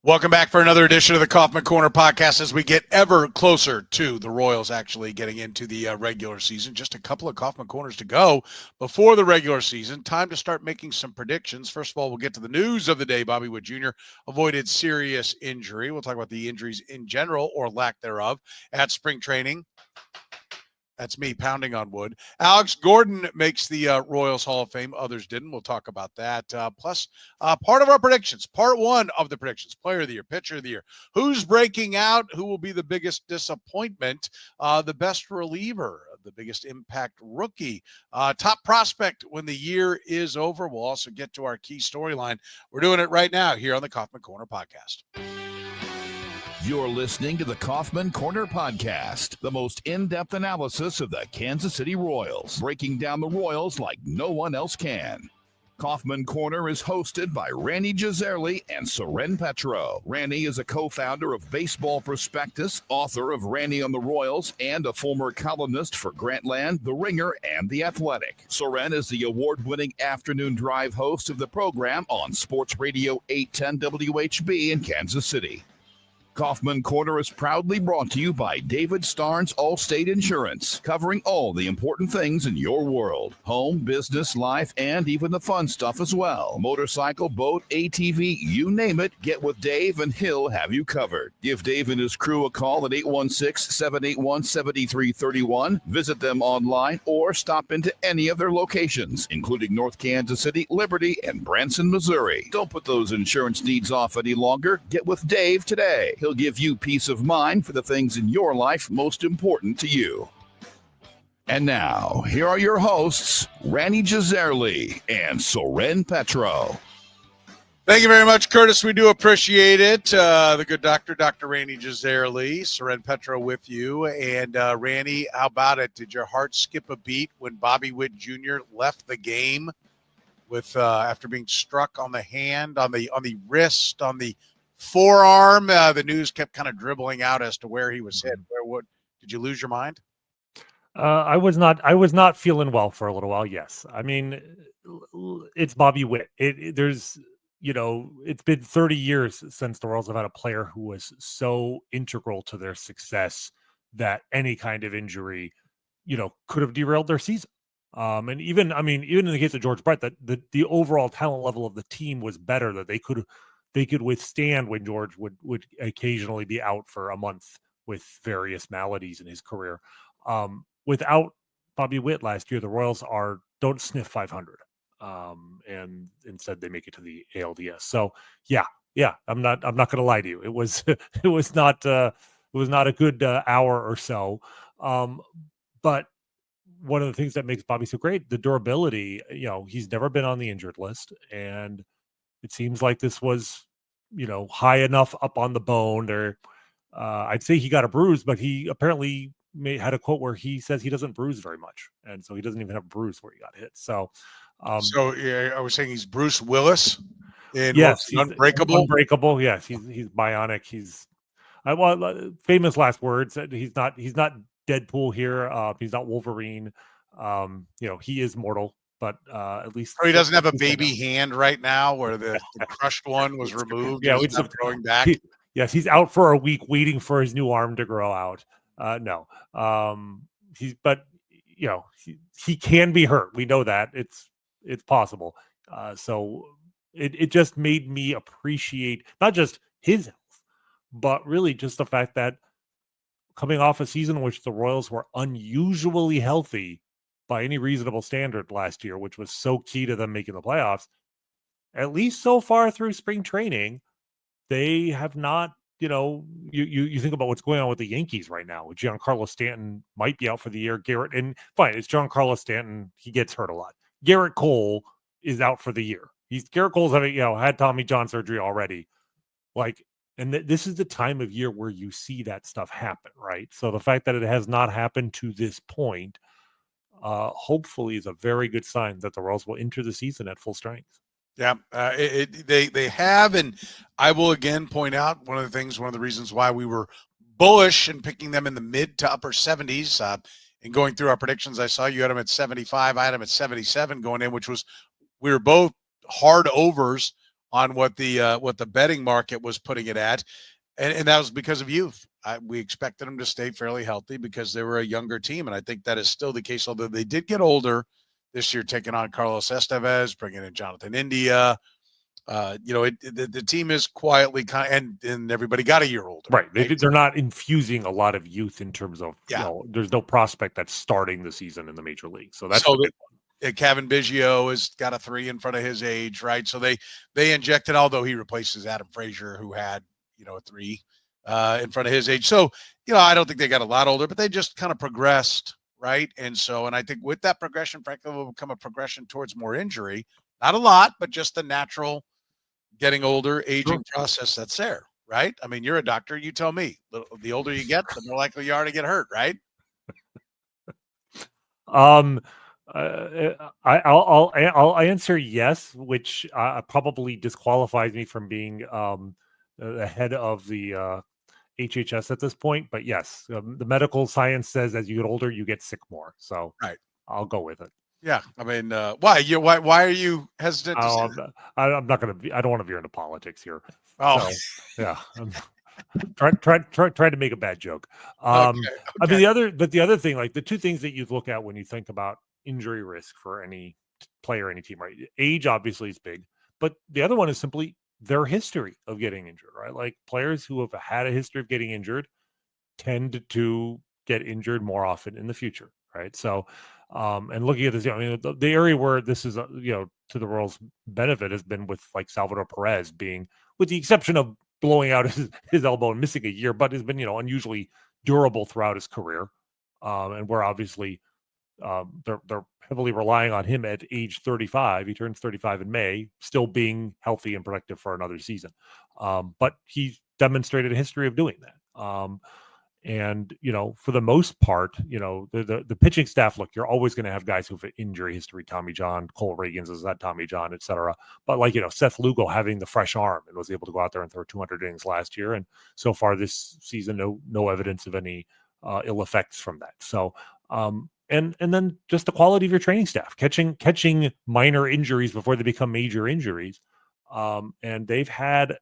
Welcome back for another edition of the Kaufman Corner podcast as we get ever closer to the Royals actually getting into the regular season. Just a couple of Kaufman Corners to go before the regular season. Time to start making some predictions. First of all, we'll get to the news of the day. Bobby Witt Jr. avoided serious injury. We'll talk about the injuries in general or lack thereof at spring training. That's me pounding on wood. Alex Gordon makes the Royals Hall of Fame. Others didn't. We'll talk about that. Plus, part of our predictions, part one of the predictions, player of the year, pitcher of the year. Who's breaking out? Who will be the biggest disappointment? The best reliever, the biggest impact rookie, top prospect when the year is over. We'll also get to our key storyline. We're doing it right now here on the Kaufman Corner podcast. You're listening to the Kaufman Corner Podcast, the most in-depth analysis of the Kansas City Royals, breaking down the Royals like no one else can. Kaufman Corner is hosted by Rany Jazayerli and Soren Petro. Rany is a co-founder of Baseball Prospectus, author of Rany on the Royals, and a former columnist for Grantland, The Ringer, and The Athletic. Soren is the award-winning afternoon drive host of the program on Sports Radio 810 WHB in Kansas City. Kaufman Corner is proudly brought to you by David Starnes Allstate Insurance, covering all the important things in your world. Home, business, life, and even the fun stuff as well. Motorcycle, boat, ATV, you name it, get with Dave and he'll have you covered. Give Dave and his crew a call at 816-781-7331. Visit them online or stop into any of their locations, including North Kansas City, Liberty, and Branson, Missouri. Don't put those insurance needs off any longer. Get with Dave today. He'll give you peace of mind for the things in your life most important to you. And now, here are your hosts, Rany Jazayerli and Soren Petro. Thank you very much, Curtis. We do appreciate it. The good doctor, Dr. Rany Jazayerli, Soren Petro with you. And Rany, how about it? Did your heart skip a beat when Bobby Witt Jr. left the game with after being struck on the hand, on the wrist, on the forearm? The news kept kind of dribbling out as to where he was hit. What did you lose your mind? I was not feeling well for a little while. Yes, I mean it's Bobby Witt. It's been 30 years since the Royals have had a player who was so integral to their success that any kind of injury, could have derailed their season. And even in the case of George Brett, that the overall talent level of the team was better, that they could withstand when George would occasionally be out for a month with various maladies in his career. Without Bobby Witt last year, the Royals don't sniff 500, and instead they make it to the ALDS. So yeah, I'm not going to lie to you. It was not a good hour or so. But one of the things that makes Bobby so great, the durability. He's never been on the injured list, and it seems like this was, high enough up on the bone there. I'd say he got a bruise, but he apparently had a quote where he says he doesn't bruise very much. And so he doesn't even have a bruise where he got hit. So, yeah, I was saying he's Bruce Willis in Unbreakable. Unbreakable. Yes. He's bionic. He's famous last words. He's not Deadpool here. He's not Wolverine. He is mortal. But at least he doesn't have a baby hand right now where the crushed one was removed. Yeah, it's growing back. Yes, he's out for a week waiting for his new arm to grow out. No, he can be hurt. We know that it's possible. So it just made me appreciate not just his health, but really just the fact that coming off a season in which the Royals were unusually healthy by any reasonable standard last year, which was so key to them making the playoffs, at least so far through spring training, they have not, you think about what's going on with the Yankees right now. Giancarlo Stanton might be out for the year. It's Giancarlo Stanton. He gets hurt a lot. Garrett Cole is out for the year. Garrett Cole's had Tommy John surgery already. This is the time of year where you see that stuff happen, right? So the fact that it has not happened to this point, hopefully is a very good sign that the Royals will enter the season at full strength. Yeah, they have, and I will again point out one of the reasons why we were bullish in picking them in the mid to upper 70s. And going through our predictions, I saw you had them at 75. I had them at 77 going in, which was we were both hard overs on what the betting market was putting it at. And that was because of youth. We expected them to stay fairly healthy because they were a younger team. And I think that is still the case, although they did get older this year, taking on Carlos Estevez, bringing in Jonathan India. The team is quietly and everybody got a year older. Right. They're not infusing a lot of youth in terms of, there's no prospect that's starting the season in the major league. So that's Kevin Biggio has got a 3 in front of his age, right? So they injected, although he replaces Adam Frazier, who had, a 3 in front of his age. So, I don't think they got a lot older, but they just kind of progressed, right? And I think with that progression, frankly, will become a progression towards more injury. Not a lot, but just the natural getting older, aging process that's there, right? I mean, you're a doctor. You tell me. The older you get, the more likely you are to get hurt, right? I'll answer yes, which probably disqualifies me from being the head of the HHS at this point. But yes, the medical science says as you get older, you get sick more. So right, I'll go with it. Yeah, I mean, why? Why are you hesitant to say that? I'm not going to. I don't want to veer into politics here. Oh, so, yeah. Try to make a bad joke. Okay. I mean, the other thing, like the two things that you look at when you think about injury risk for any player, any team, right? Age obviously is big, but the other one is simply their history of getting injured, right? Like players who have had a history of getting injured tend to get injured more often in the future, right? So, and looking at this, I mean, the area where this is, to the Royals' benefit has been with like Salvador Perez being, with the exception of blowing out his elbow and missing a year, but has been, unusually durable throughout his career. And we're obviously, they're heavily relying on him at age 35. He turns 35 in May, still being healthy and productive for another season. But he's demonstrated a history of doing that. And, for the most part, the pitching staff, look, you're always going to have guys who have injury history. Tommy John, Cole Ragans is not Tommy John, et cetera. But like, Seth Lugo having the fresh arm and was able to go out there and throw 200 innings last year. And so far this season, no evidence of any ill effects from that. So, and then just the quality of your training staff, catching minor injuries before they become major injuries. And they've had,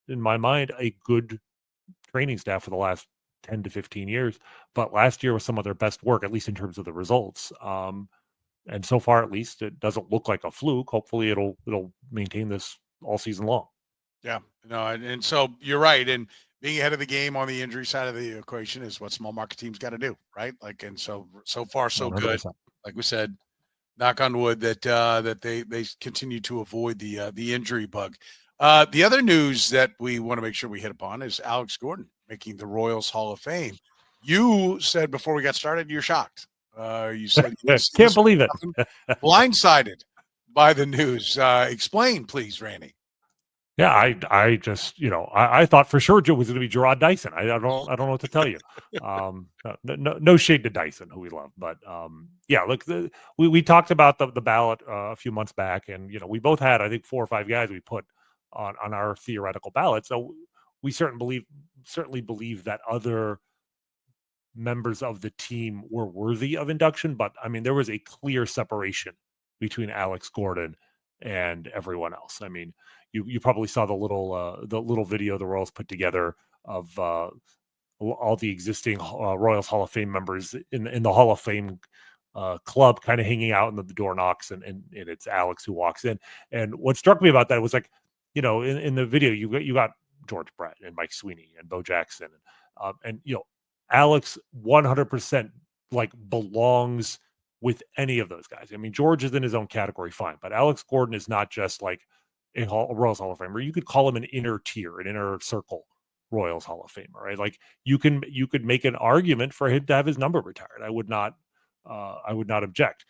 in my mind, a good training staff for the last 10 to 15 years, but last year was some of their best work, at least in terms of the results. And so far, at least, it doesn't look like a fluke. Hopefully it'll maintain this all season long. Yeah, and so you're right. And being ahead of the game on the injury side of the equation is what small market teams got to do, right? Like, and so far, so 100%. Good. Like we said, knock on wood that they continue to avoid the injury bug. The other news that we want to make sure we hit upon is Alex Gordon making the Royals Hall of Fame. You said before we got started, you're shocked. You said can't believe it. Blindsided by the news. Explain, please, Rany. Yeah, I just I thought for sure it was going to be Gerard Dyson. I don't know what to tell you. No shade to Dyson, who we love, but yeah. Look, we talked about the ballot a few months back, and we both had, I think, 4 or 5 guys we put on our theoretical ballot. So we certainly believe that other members of the team were worthy of induction, but I mean, there was a clear separation between Alex Gordon and everyone else. I mean, you probably saw the little video the Royals put together of all the existing Royals Hall of Fame members in the Hall of Fame club, kind of hanging out, and the door knocks, and it's Alex who walks in. And what struck me about that was, like, in the video you got George Brett and Mike Sweeney and Bo Jackson, and Alex 100% like belongs with any of those guys. I mean, George is in his own category, fine, but Alex Gordon is not just like a Royals Hall of Famer. You could call him an inner tier, an inner circle Royals Hall of Famer, right? Like you could make an argument for him to have his number retired. I would not object.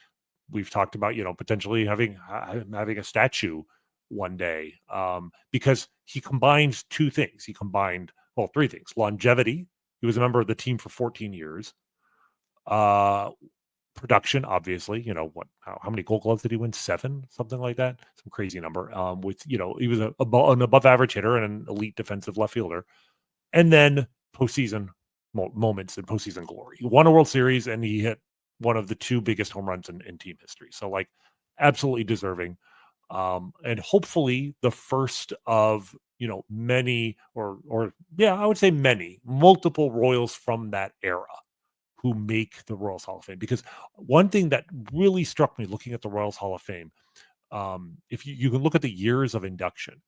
We've talked about potentially having a statue one day, because he combines 2 things. He combined 3 things: longevity. He was a member of the team for 14 years. Production, obviously, how many Gold Gloves did he win? 7, something like that, some crazy number. With he was an above average hitter and an elite defensive left fielder, and then postseason moments and postseason glory. He won a World Series and he hit one of the 2 biggest home runs in team history. So, like, absolutely deserving. And hopefully the first of many, or yeah, I would say many, multiple Royals from that era who make the Royals Hall of Fame. Because one thing that really struck me looking at the Royals Hall of Fame, if you can look at the years of induction,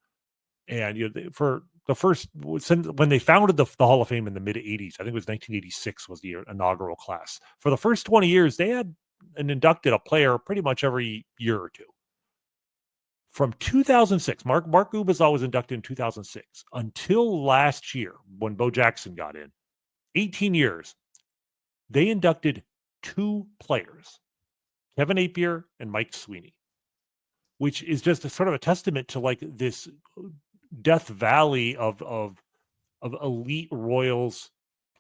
and for the first, when they founded the Hall of Fame in the mid 80s, I think it was 1986 was the inaugural class. For the first 20 years, they had inducted a player pretty much every year or two. From 2006, Mark Gubicza was inducted in 2006 until last year when Bo Jackson got in. 18 years, they inducted 2 players, Kevin Appier and Mike Sweeney, which is just a sort of a testament to like this Death Valley of elite Royals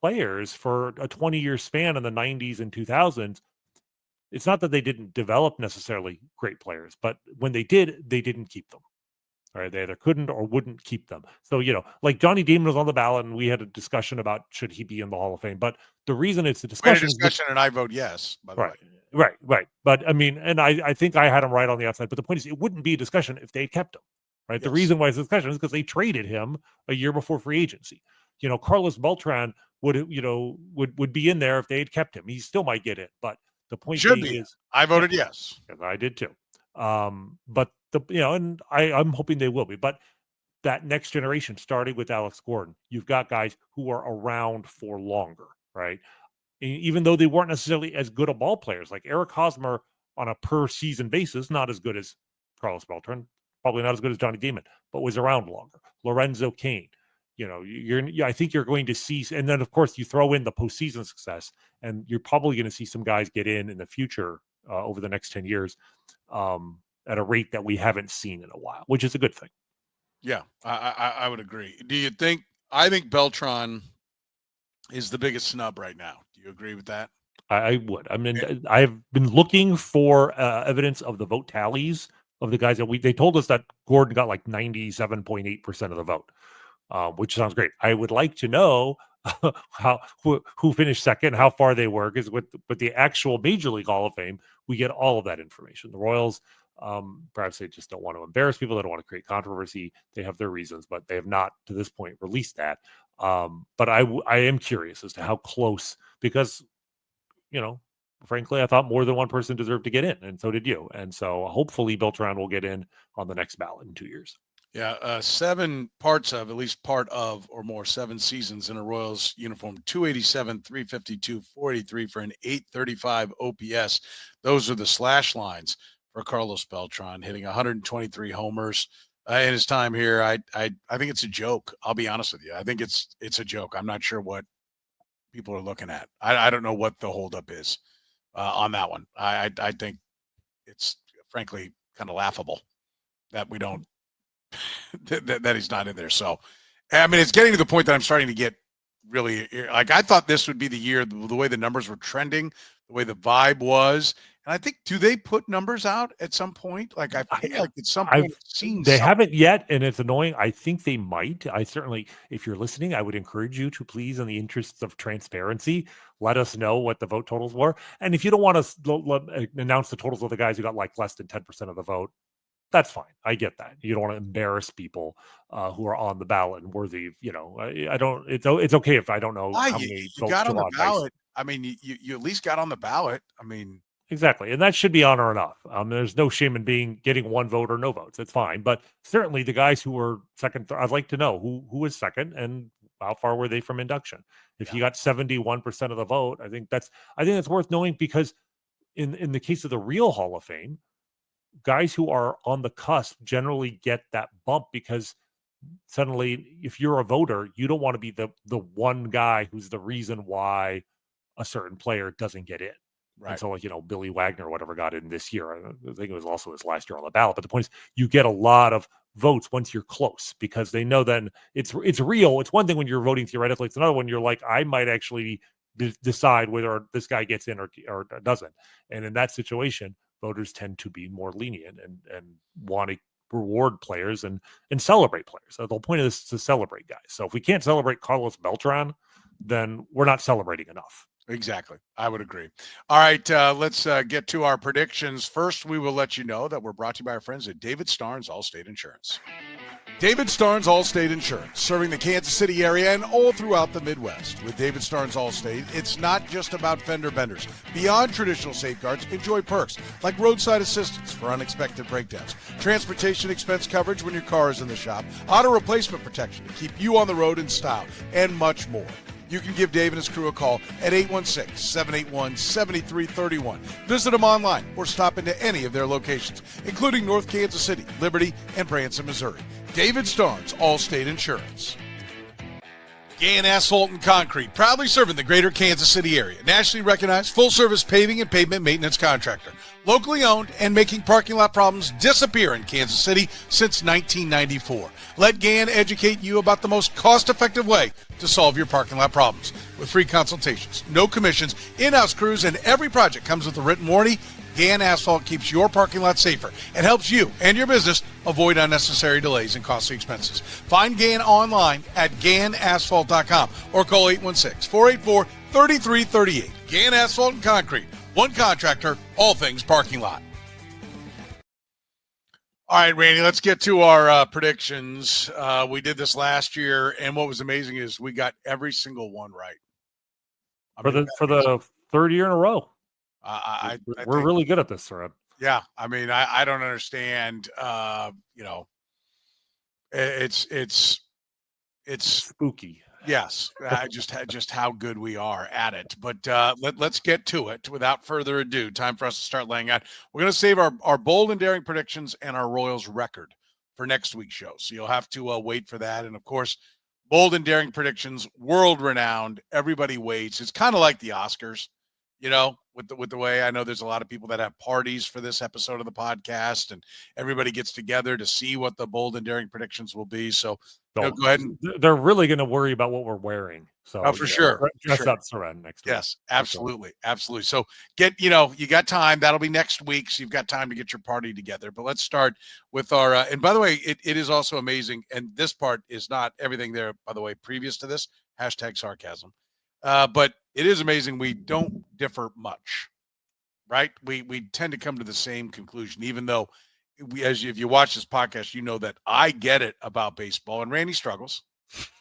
players for a 20-year span in the 90s and 2000s. It's not that they didn't develop necessarily great players, but when they did, they didn't keep them. All right, they either couldn't or wouldn't keep them. So, like Johnny Damon was on the ballot, and we had a discussion about should he be in the Hall of Fame. But the reason it's a discussion, and I vote yes. By the way, right. But I mean, and I think I had him right on the outside. But the point is, it wouldn't be a discussion if they kept him. Right. Yes. The reason why it's a discussion is because they traded him a year before free agency. Carlos Beltran would be in there if they had kept him. He still might get in, but the point is, I voted yes. I did too. But and I'm hoping they will be. But that next generation, starting with Alex Gordon, you've got guys who are around for longer, right? Even though they weren't necessarily as good a ball players, like Eric Hosmer on a per season basis, not as good as Carlos Beltran, probably not as good as Johnny Damon, but was around longer. Lorenzo Cain, I think you're going to see, and then of course you throw in the postseason success, and you're probably going to see some guys get in the future over the next 10 years at a rate that we haven't seen in a while, which is a good thing. Yeah, I would agree. Do you think? I think Beltran is the biggest snub right now. Do you agree with that? I would. I mean, I've been looking for evidence of the vote tallies of the guys that they told us that Gordon got like 97.8% of the vote, which sounds great. I would like to know who finished second, how far they were, because with the actual Major League Hall of Fame, we get all of that information. The Royals, perhaps they just don't want to embarrass people. They don't want to create controversy. They have their reasons, but they have not to this point released that. But I am curious as to how close, because, frankly, I thought more than one person deserved to get in, and so did you. And so hopefully Beltran will get in on the next ballot in 2 years. Yeah, at least part of, or more, 7 seasons in a Royals uniform, 287, 352, 483 for an 835 OPS. Those are the slash lines for Carlos Beltran, hitting 123 homers in his time here. I think it's a joke. I'll be honest with you. I think it's a joke. I'm not sure what people are looking at. I don't know what the holdup is on that one. I think it's frankly kind of laughable that we don't that he's not in there. So, I mean, it's getting to the point that I'm starting to get really like, I thought this would be the year, the way the numbers were trending, the way the vibe was. And I think, do they put numbers out at some point? Like, I feel like at some point they haven't yet, and it's annoying. I think they might. I certainly, if you're listening, I would encourage you to please, in the interests of transparency, let us know what the vote totals were. And if you don't want to announce the totals of the guys who got like less than 10% of the vote, that's fine. I get that. You don't want to embarrass people who are on the ballot and worthy. I don't. It's okay if I don't know how many votes got on the ballot. I mean, you at least got on the ballot. I mean, exactly, and that should be honor enough. There's no shame in getting one vote or no votes. It's fine. But certainly the guys who were second, I'd like to know who was second and how far were they from induction. If you got 71% of the vote, I think that's worth knowing, because in the case of the real Hall of Fame, guys who are on the cusp generally get that bump, because suddenly, if you're a voter, you don't want to be the one guy who's the reason why a certain player doesn't get in. Right. And so, like, Billy Wagner or whatever got in this year. I think it was also his last year on the ballot. But the point is, you get a lot of votes once you're close, because they know then it's real. It's one thing when you're voting theoretically. It's another when you're like, I might actually decide whether this guy gets in or doesn't. And in that situation, voters tend to be more lenient and want to reward players and celebrate players. So the whole point of this is to celebrate guys. So if we can't celebrate Carlos Beltran, then we're not celebrating enough. Exactly. I would agree. All right, let's get to our predictions. First, we will let you know that we're brought to you by our friends at David Starnes Allstate Insurance. David Starnes Allstate Insurance, serving the Kansas City area and all throughout the Midwest. With David Starnes Allstate, it's not just about fender benders. Beyond traditional safeguards, enjoy perks like roadside assistance for unexpected breakdowns, transportation expense coverage when your car is in the shop, auto replacement protection to keep you on the road in style, and much more. You can give Dave and his crew a call at 816-781-7331. Visit them online or stop into any of their locations, including North Kansas City, Liberty, and Branson, Missouri. David Starnes, Allstate Insurance. Gann Asphalt and Concrete, proudly serving the greater Kansas City area. Nationally recognized full-service paving and pavement maintenance contractor. Locally owned and making parking lot problems disappear in Kansas City since 1994. Let Gann educate you about the most cost-effective way to solve your parking lot problems. With free consultations, no commissions, in-house crews, and every project comes with a written warranty, Gann Asphalt keeps your parking lot safer and helps you and your business avoid unnecessary delays and costly expenses. Find Gann online at GannAsphalt.com or call 816-484-3338. Gann Asphalt and Concrete. One contractor, all things parking lot. All right, Randy, let's get to our predictions. We did this last year, and what was amazing is we got every single one right. For the third year in a row. We're think, really good at this, Soren. Yeah, I mean, I don't understand. It's spooky. Yes, just how good we are at it. But let's get to it. Without further ado, time for us to start laying out. We're going to save our bold and daring predictions and our Royals record for next week's show. So you'll have to wait for that. And of course, bold and daring predictions, world renowned. Everybody waits. It's kind of like the Oscars. With the way I know there's a lot of people that have parties for this episode of the podcast, and everybody gets together to see what the bold and daring predictions will be. So go ahead. They're really going to worry about what we're wearing. So for sure. Dress up, Soren, next week. Yes, absolutely. Absolutely. So you got time. That'll be next week. So you've got time to get your party together. But let's start with our, and by the way, it is also amazing. And this part is not everything there, by the way, previous to this, #sarcasm. But it is amazing. We don't differ much, right? We tend to come to the same conclusion, even though if you watch this podcast, you know that I get it about baseball, and Randy struggles.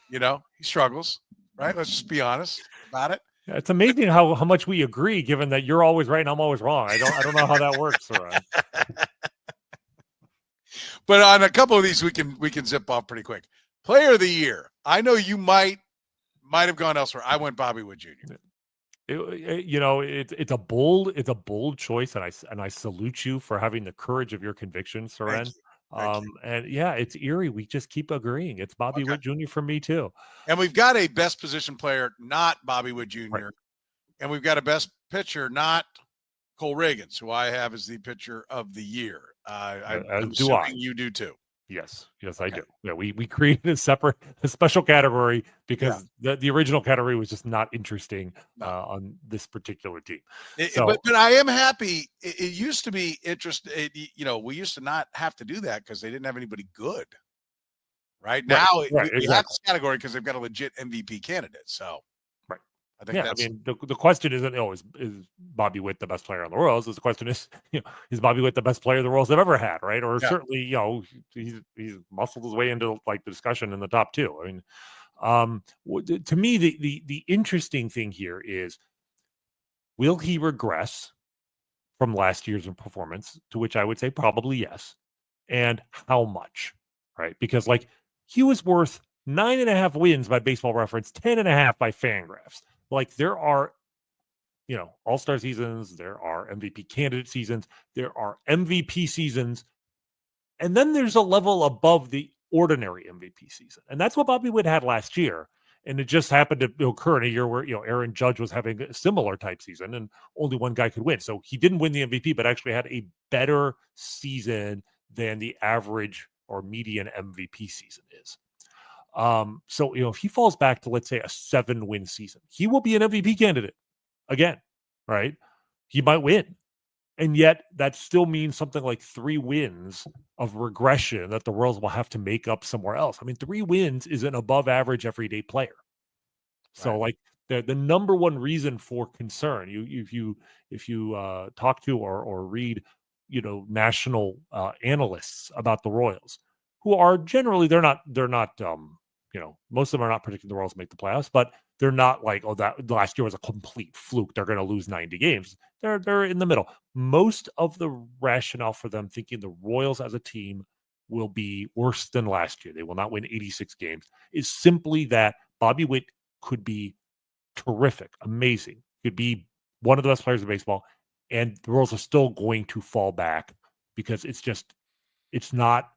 He struggles, right? Let's just be honest about it. Yeah, it's amazing how much we agree, given that you're always right and I'm always wrong. I don't know how that works, Soren. But on a couple of these, we can zip off pretty quick. Player of the year. I know you might have gone elsewhere. I went Bobby Witt Jr. It's a bold choice, and I salute you for having the courage of your convictions, Soren. Thank you. And yeah, it's eerie. We just keep agreeing. It's Bobby Witt Jr. for me too. And we've got a best position player, not Bobby Witt Jr. Right. And we've got a best pitcher, not Cole Ragans, who I have as the pitcher of the year. I'm assuming you do too. Yes, I do. Yeah, we created a special category because the original category was just not interesting on this particular team. But I am happy. It used to be interesting. We used to not have to do that because they didn't have anybody good. Right now, we have this category because they've got a legit MVP candidate. So, right. I think I mean, the question isn't, is Bobby Witt the best player on the Royals? The question is, is Bobby Witt the best player the Royals have ever had, right? Or certainly, he's muscled his way into like the discussion in the top two. I mean, to me, the interesting thing here is, will he regress from last year's performance? To which I would say probably yes, and how much, right? Because he was worth 9.5 wins by Baseball Reference, 10.5 by Fangraphs. There are, all-star seasons, there are MVP candidate seasons, there are MVP seasons, and then there's a level above the ordinary MVP season. And that's what Bobby Witt had last year. And it just happened to occur in a year where, Aaron Judge was having a similar type season and only one guy could win. So he didn't win the MVP, but actually had a better season than the average or median MVP season is. So, if he falls back to, let's say, a 7-win season, he will be an MVP candidate again, right? He might win. And yet that still means something like 3 wins of regression that the Royals will have to make up somewhere else. I mean, 3 wins is an above average everyday player. So the number one reason for concern. If you talk to or read, national analysts about the Royals, who are generally they're not most of them are not predicting the Royals make the playoffs, but they're not like, oh, that last year was a complete fluke, they're going to lose 90 games. They're in the middle. Most of the rationale for them thinking the Royals as a team will be worse than last year, they will not win 86 games, is simply that Bobby Witt could be terrific, amazing, could be one of the best players in baseball, and the Royals are still going to fall back because it's not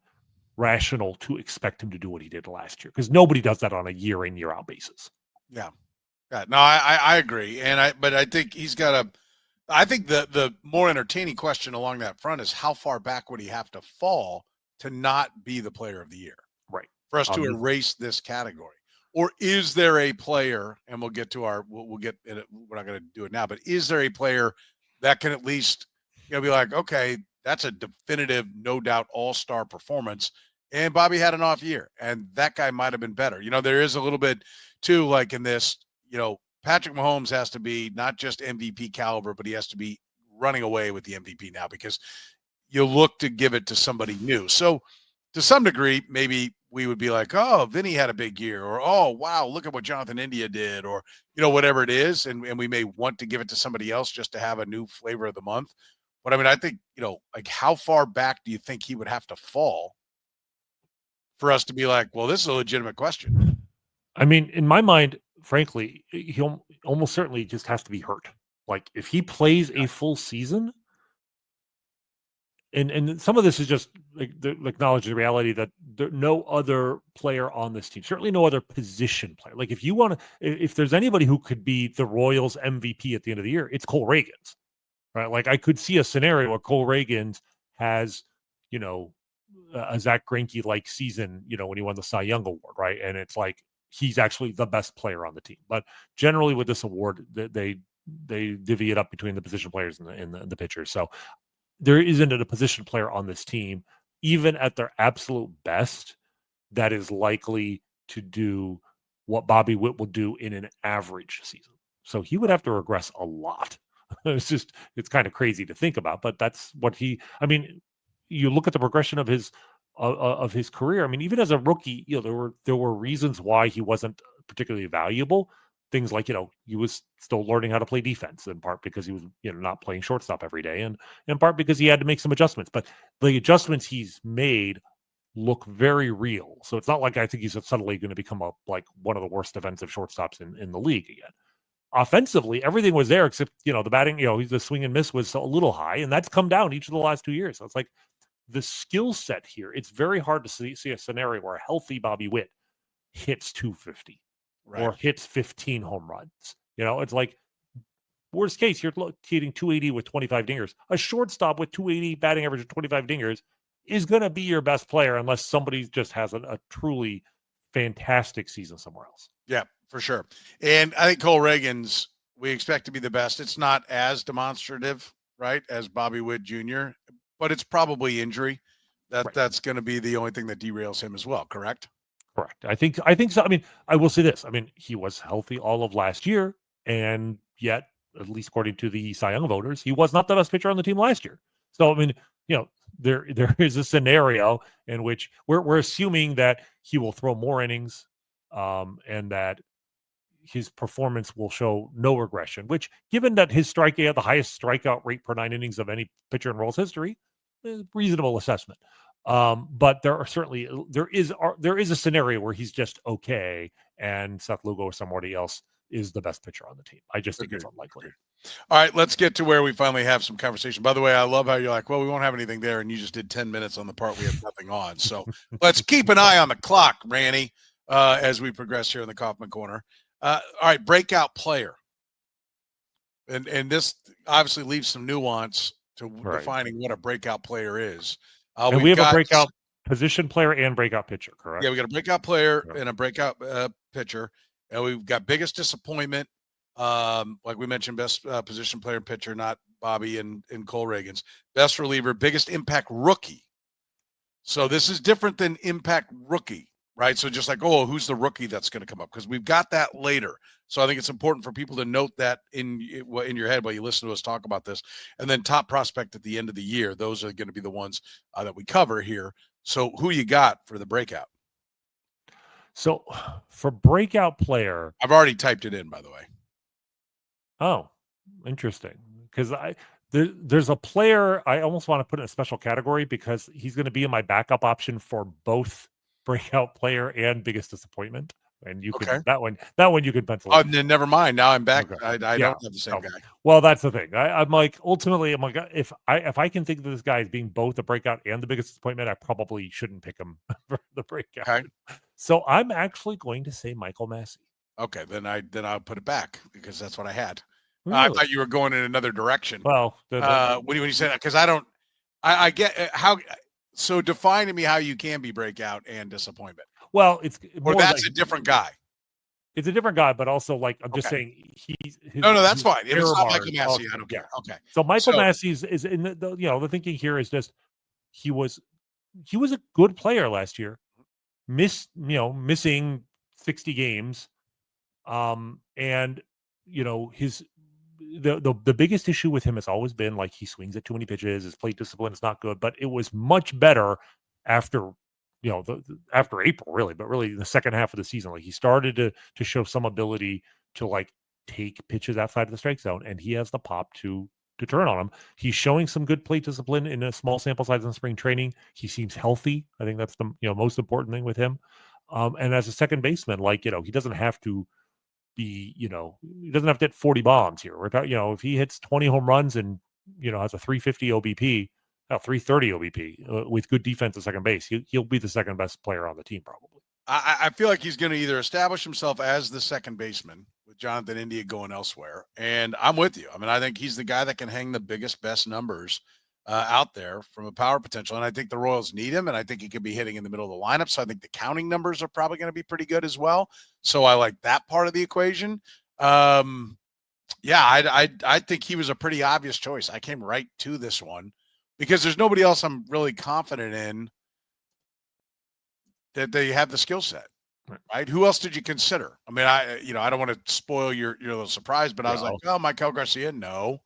rational to expect him to do what he did last year, because nobody does that on a year in, year out basis. Yeah. No, I agree. But I think I think the more entertaining question along that front is how far back would he have to fall to not be the player of the year? Right. For us to erase this category. Or is there a player, and we'll get to we'll get it, we're not going to do it now, but is there a player that can at least, be like, okay, that's a definitive, no doubt, all-star performance, and Bobby had an off year, and that guy might have been better. There is a little bit, too, like in this, Patrick Mahomes has to be not just MVP caliber, but he has to be running away with the MVP now, because you look to give it to somebody new. So to some degree, maybe we would be like, oh, Vinny had a big year, or, oh, wow, look at what Jonathan India did, or, whatever it is. And we may want to give it to somebody else just to have a new flavor of the month. But I mean, I think, like, how far back do you think he would have to fall for us to be like, well, this is a legitimate question? I mean, in my mind, frankly, he almost certainly just has to be hurt. Like, if he plays a full season, and some of this is just acknowledge the reality that no other player on this team, certainly no other position player. Like, if there's anybody who could be the Royals MVP at the end of the year, it's Cole Ragans, right? Like, I could see a scenario where Cole Ragans has, a Zach Greinke-like season, when he won the Cy Young Award, right? And it's like, he's actually the best player on the team. But generally with this award, they divvy it up between the position players and the pitchers. So there isn't a position player on this team, even at their absolute best, that is likely to do what Bobby Witt will do in an average season. So he would have to regress a lot. It's kind of crazy to think about, but that's what you look at the progression of his career. I mean, even as a rookie, there were reasons why he wasn't particularly valuable. Things like, he was still learning how to play defense, in part because he was, not playing shortstop every day, and in part because he had to make some adjustments. But the adjustments he's made look very real. So it's not like I think he's suddenly going to become one of the worst defensive shortstops in the league again. Offensively, everything was there except, the batting, the swing and miss was a little high, and that's come down each of the last 2 years. So it's like the skill set here, it's very hard to see a scenario where a healthy Bobby Witt hits 250. Right. Or hits 15 home runs. It's like, worst case, you're hitting 280 with 25 dingers. A shortstop with 280 batting average of 25 dingers is going to be your best player unless somebody just has a truly fantastic season somewhere else. Yeah, for sure. And I think Cole Ragans, we expect to be the best. It's not as demonstrative, right, as Bobby Witt Jr., but it's probably injury. That's going to be the only thing that derails him as well, correct? Correct. I think so. I mean, I will say this. I mean, he was healthy all of last year, and yet, at least according to the Cy Young voters, he was not the best pitcher on the team last year. So, I mean, there is a scenario in which we're assuming that he will throw more innings, and that his performance will show no regression. Which, given that his strikeout, the highest strikeout rate per 9 innings of any pitcher in Royals history, is a reasonable assessment. But there is a scenario where he's just okay, and Seth Lugo or somebody else is the best pitcher on the team. I just think it's unlikely. All right, let's get to where we finally have some conversation. By the way, I love how you're like, well, we won't have anything there, and you just did 10 minutes on the part we have nothing on. So let's keep an eye on the clock, Rany, as we progress here in the Kaufman Corner. All right, breakout player. And this obviously leaves some nuance to defining what a breakout player is. And we have a breakout position player and breakout pitcher, correct? Yeah, we got a breakout player and a breakout pitcher. And we've got biggest disappointment, like we mentioned, best position player and pitcher, not Bobby and Cole Ragans. Best reliever, biggest impact rookie. So this is different than impact rookie. right? So just like, oh, who's the rookie that's going to come up? Because we've got that later. So I think it's important for people to note that in your head while you listen to us talk about this. And then top prospect at the end of the year, those are going to be the ones that we cover here. So who you got for the breakout? So for breakout player, I've already typed it in, by the way. Oh, interesting. Because there's a player I almost want to put in a special category because he's going to be in my backup option for both breakout player and biggest disappointment. And you could that one you could pencil. Oh, then never mind. Now I'm back. Okay. I don't have the same guy. Well, that's the thing. I'm like, ultimately, I'm like, if I can think of this guy as being both the breakout and the biggest disappointment, I probably shouldn't pick him for the breakout. Okay. So I'm actually going to say Michael Massey. Okay, then I'll put it back because that's what I had. Really? I thought you were going in another direction. Well, when you say that, because I get how. So define to me how you can be breakout and disappointment. Well, it's or that's like, a different guy. It's a different guy, but also like I'm just saying he's no, that's fine. If it's not Michael Massey, I don't care. Okay. So Michael Massey is in the thinking here is just he was a good player last year, missing 60 games, and the biggest issue with him has always been like he swings at too many pitches, his plate discipline is not good, but it was much better after. After April, really, but really the second half of the season, like he started to show some ability to like take pitches outside of the strike zone, and he has the pop to turn on him. He's showing some good plate discipline in a small sample size in spring training. He seems healthy. I think that's the most important thing with him. And as a second baseman, like he doesn't have to be he doesn't have to hit 40 bombs here. We're talking, if he hits 20 home runs and has a 350 OBP. 330 OBP with good defense at second base. He'll be the second best player on the team, probably. I feel like he's going to either establish himself as the second baseman with Jonathan India going elsewhere. And I'm with you. I mean, I think he's the guy that can hang the biggest, best numbers out there from a power potential. And I think the Royals need him. And I think he could be hitting in the middle of the lineup. So I think the counting numbers are probably going to be pretty good as well. So I like that part of the equation. I think he was a pretty obvious choice. I came right to this one. Because there's nobody else I'm really confident in that they have the skill set, right? Who else did you consider? I mean, I don't want to spoil your little surprise, but I was like, oh, Michael Garcia, no.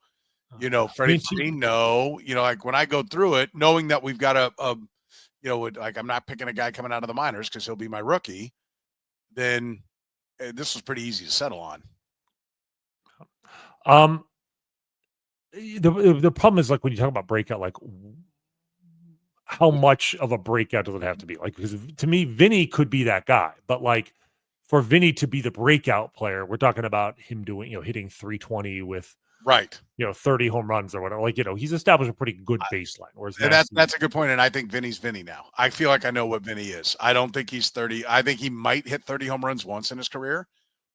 Freddie Freeman, no. Like when I go through it, knowing that we've got like I'm not picking a guy coming out of the minors because he'll be my rookie, then this was pretty easy to settle on. The problem is like when you talk about breakout, like how much of a breakout does it have to be? Like, because to me, Vinny could be that guy, but like for Vinny to be the breakout player, we're talking about him doing, hitting 320 with 30 home runs or whatever. Like, he's established a pretty good baseline. Whereas that's a good point. And I think Vinny's Vinny now. I feel like I know what Vinny is. I don't think he's 30. I think he might hit 30 home runs once in his career.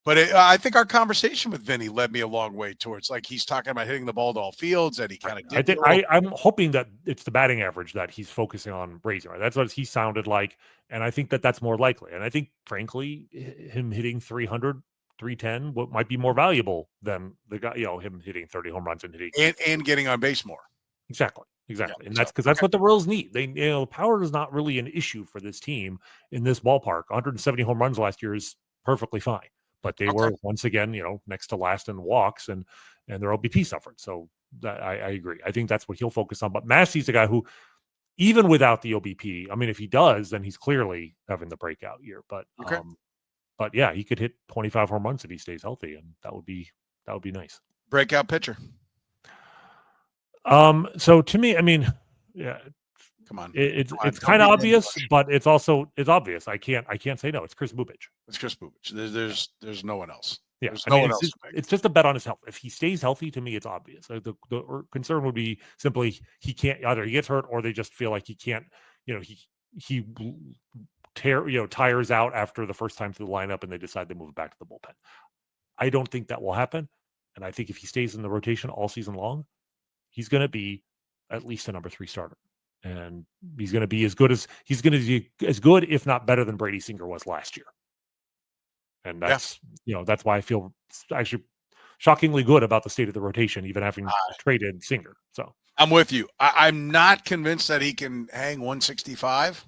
But I think our conversation with Vinny led me a long way towards like he's talking about hitting the ball to all fields that he kind of did. I'm hoping that it's the batting average that he's focusing on raising. Right? That's what he sounded like, and I think that that's more likely. And I think, frankly, him hitting 300, 310 might be more valuable than the guy, him hitting 30 home runs and hitting and getting on base more. Exactly. Yeah, and that's because that's what the Royals need. They, power is not really an issue for this team in this ballpark. 170 home runs last year is perfectly fine. But they were once again, next to last in walks, and their OBP suffered. So I agree. I think that's what he'll focus on. But Massey's a guy who, even without the OBP, I mean, if he does, then he's clearly having the breakout year. But yeah, he could hit 25 home runs if he stays healthy, and that would be nice. Breakout pitcher. So to me, I mean, yeah. Come on. It's kind of obvious, but it's obvious. I can't say no. It's Kris Bubic. It's Kris Bubic. There's no one else. Yeah, there's no one else. It's just a bet on his health. If he stays healthy, to me, it's obvious. The concern would be simply he can't, either he gets hurt or they just feel like he can't. He tires out after the first time through the lineup, and they decide to move it back to the bullpen. I don't think that will happen, and I think if he stays in the rotation all season long, he's going to be at least a number 3 starter. And he's going to be as good, if not better than Brady Singer was last year. And that's, that's why I feel actually shockingly good about the state of the rotation, even having traded Singer. So I'm with you. I'm not convinced that he can hang 165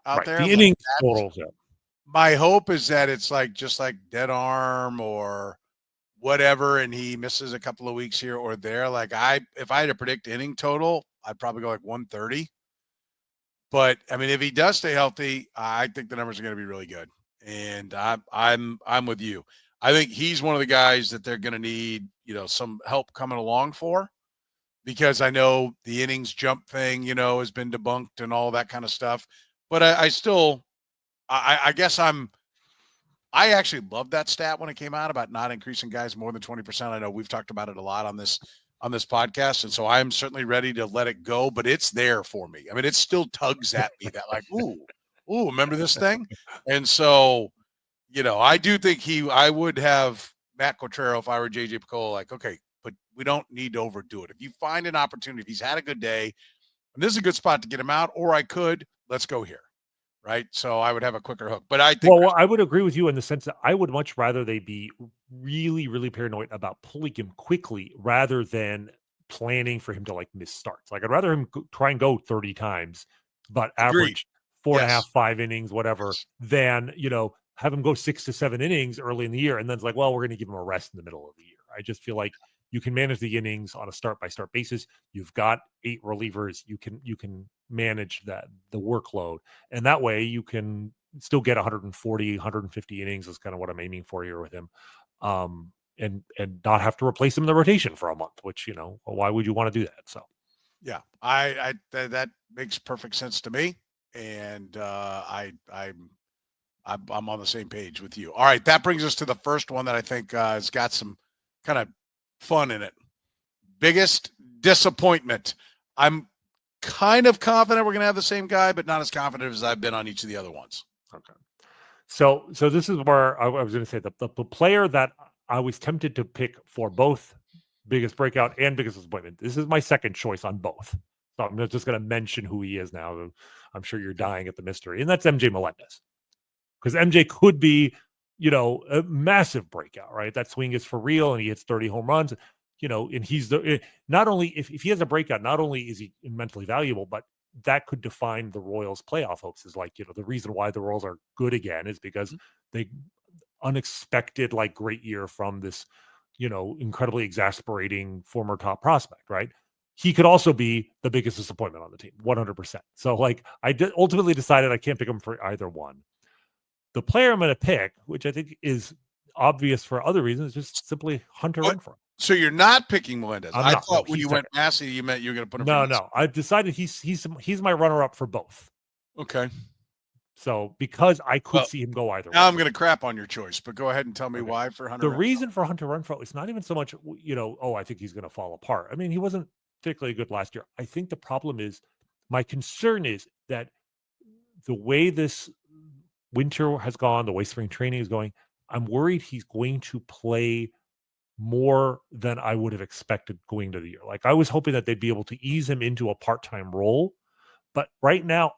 out there. The innings total. My hope is that it's just like dead arm or whatever, and he misses a couple of weeks here or there. If I had to predict inning total, I'd probably go 130. But I mean, if he does stay healthy, I think the numbers are going to be really good. And I'm with you. I think he's one of the guys that they're going to need, some help coming along for, because I know the innings jump thing, has been debunked and all that kind of stuff. But I guess I actually loved that stat when it came out about not increasing guys more than 20%. I know we've talked about it a lot on this podcast. And so I'm certainly ready to let it go, but it's there for me. I mean, it still tugs at me that ooh, remember this thing? And so, I do think I would have Matt Quatrero if I were JJ Picollo, okay, but we don't need to overdo it. If you find an opportunity, if he's had a good day, and this is a good spot to get him out, or let's go here. Right. So I would have a quicker hook, but I think. Well, I would agree with you in the sense that I would much rather they be really, really paranoid about pulling him quickly rather than planning for him to miss starts. I'd rather him try and go 30 times, but average 4.5, 5 innings, whatever, than, have him go 6 to 7 innings early in the year. And then it's we're going to give him a rest in the middle of the year. I just feel like you can manage the innings on a start by start basis. You've got 8 relievers. You can manage the workload, and that way you can still get 140, 150 innings is kind of what I'm aiming for here with him. And not have to replace him in the rotation for a month, which, why would you want to do that? So, yeah, that makes perfect sense to me. And I'm on the same page with you. All right. That brings us to the first one that I think has got some kind of fun in it. Biggest disappointment. I'm kind of confident we're going to have the same guy, but not as confident as I've been on each of the other ones. Okay. So this is where I was going to say the player that I was tempted to pick for both biggest breakout and biggest disappointment. This is my second choice on both. So I'm just going to mention who he is now. I'm sure you're dying at the mystery, and that's MJ Melendez. Because MJ could be, a massive breakout, right? That swing is for real, and he hits 30 home runs. And he's not only if he has a breakout, not only is he mentally valuable, but that could define the Royals playoff hopes. Is the reason why the Royals are good again is because they unexpected great year from this, incredibly exasperating former top prospect, right? He could also be the biggest disappointment on the team, 100%. So I ultimately decided I can't pick him for either one. The player I'm going to pick, which I think is obvious for other reasons, is just simply Hunter Renfroe. So you're not picking Melendez. I thought when you went Massey, you meant you were going to put him. No. I've decided he's my runner-up for both. Okay. So because I could see him go either way. Now I'm going to crap on your choice, but go ahead and tell me why for Hunter. The reason for Hunter Renfroe is not even so much, I think he's going to fall apart. I mean, he wasn't particularly good last year. I think the problem is, my concern is that the way this winter has gone, the way spring training is going, I'm worried he's going to play more than I would have expected going to the year. I was hoping that they'd be able to ease him into a part-time role, but right now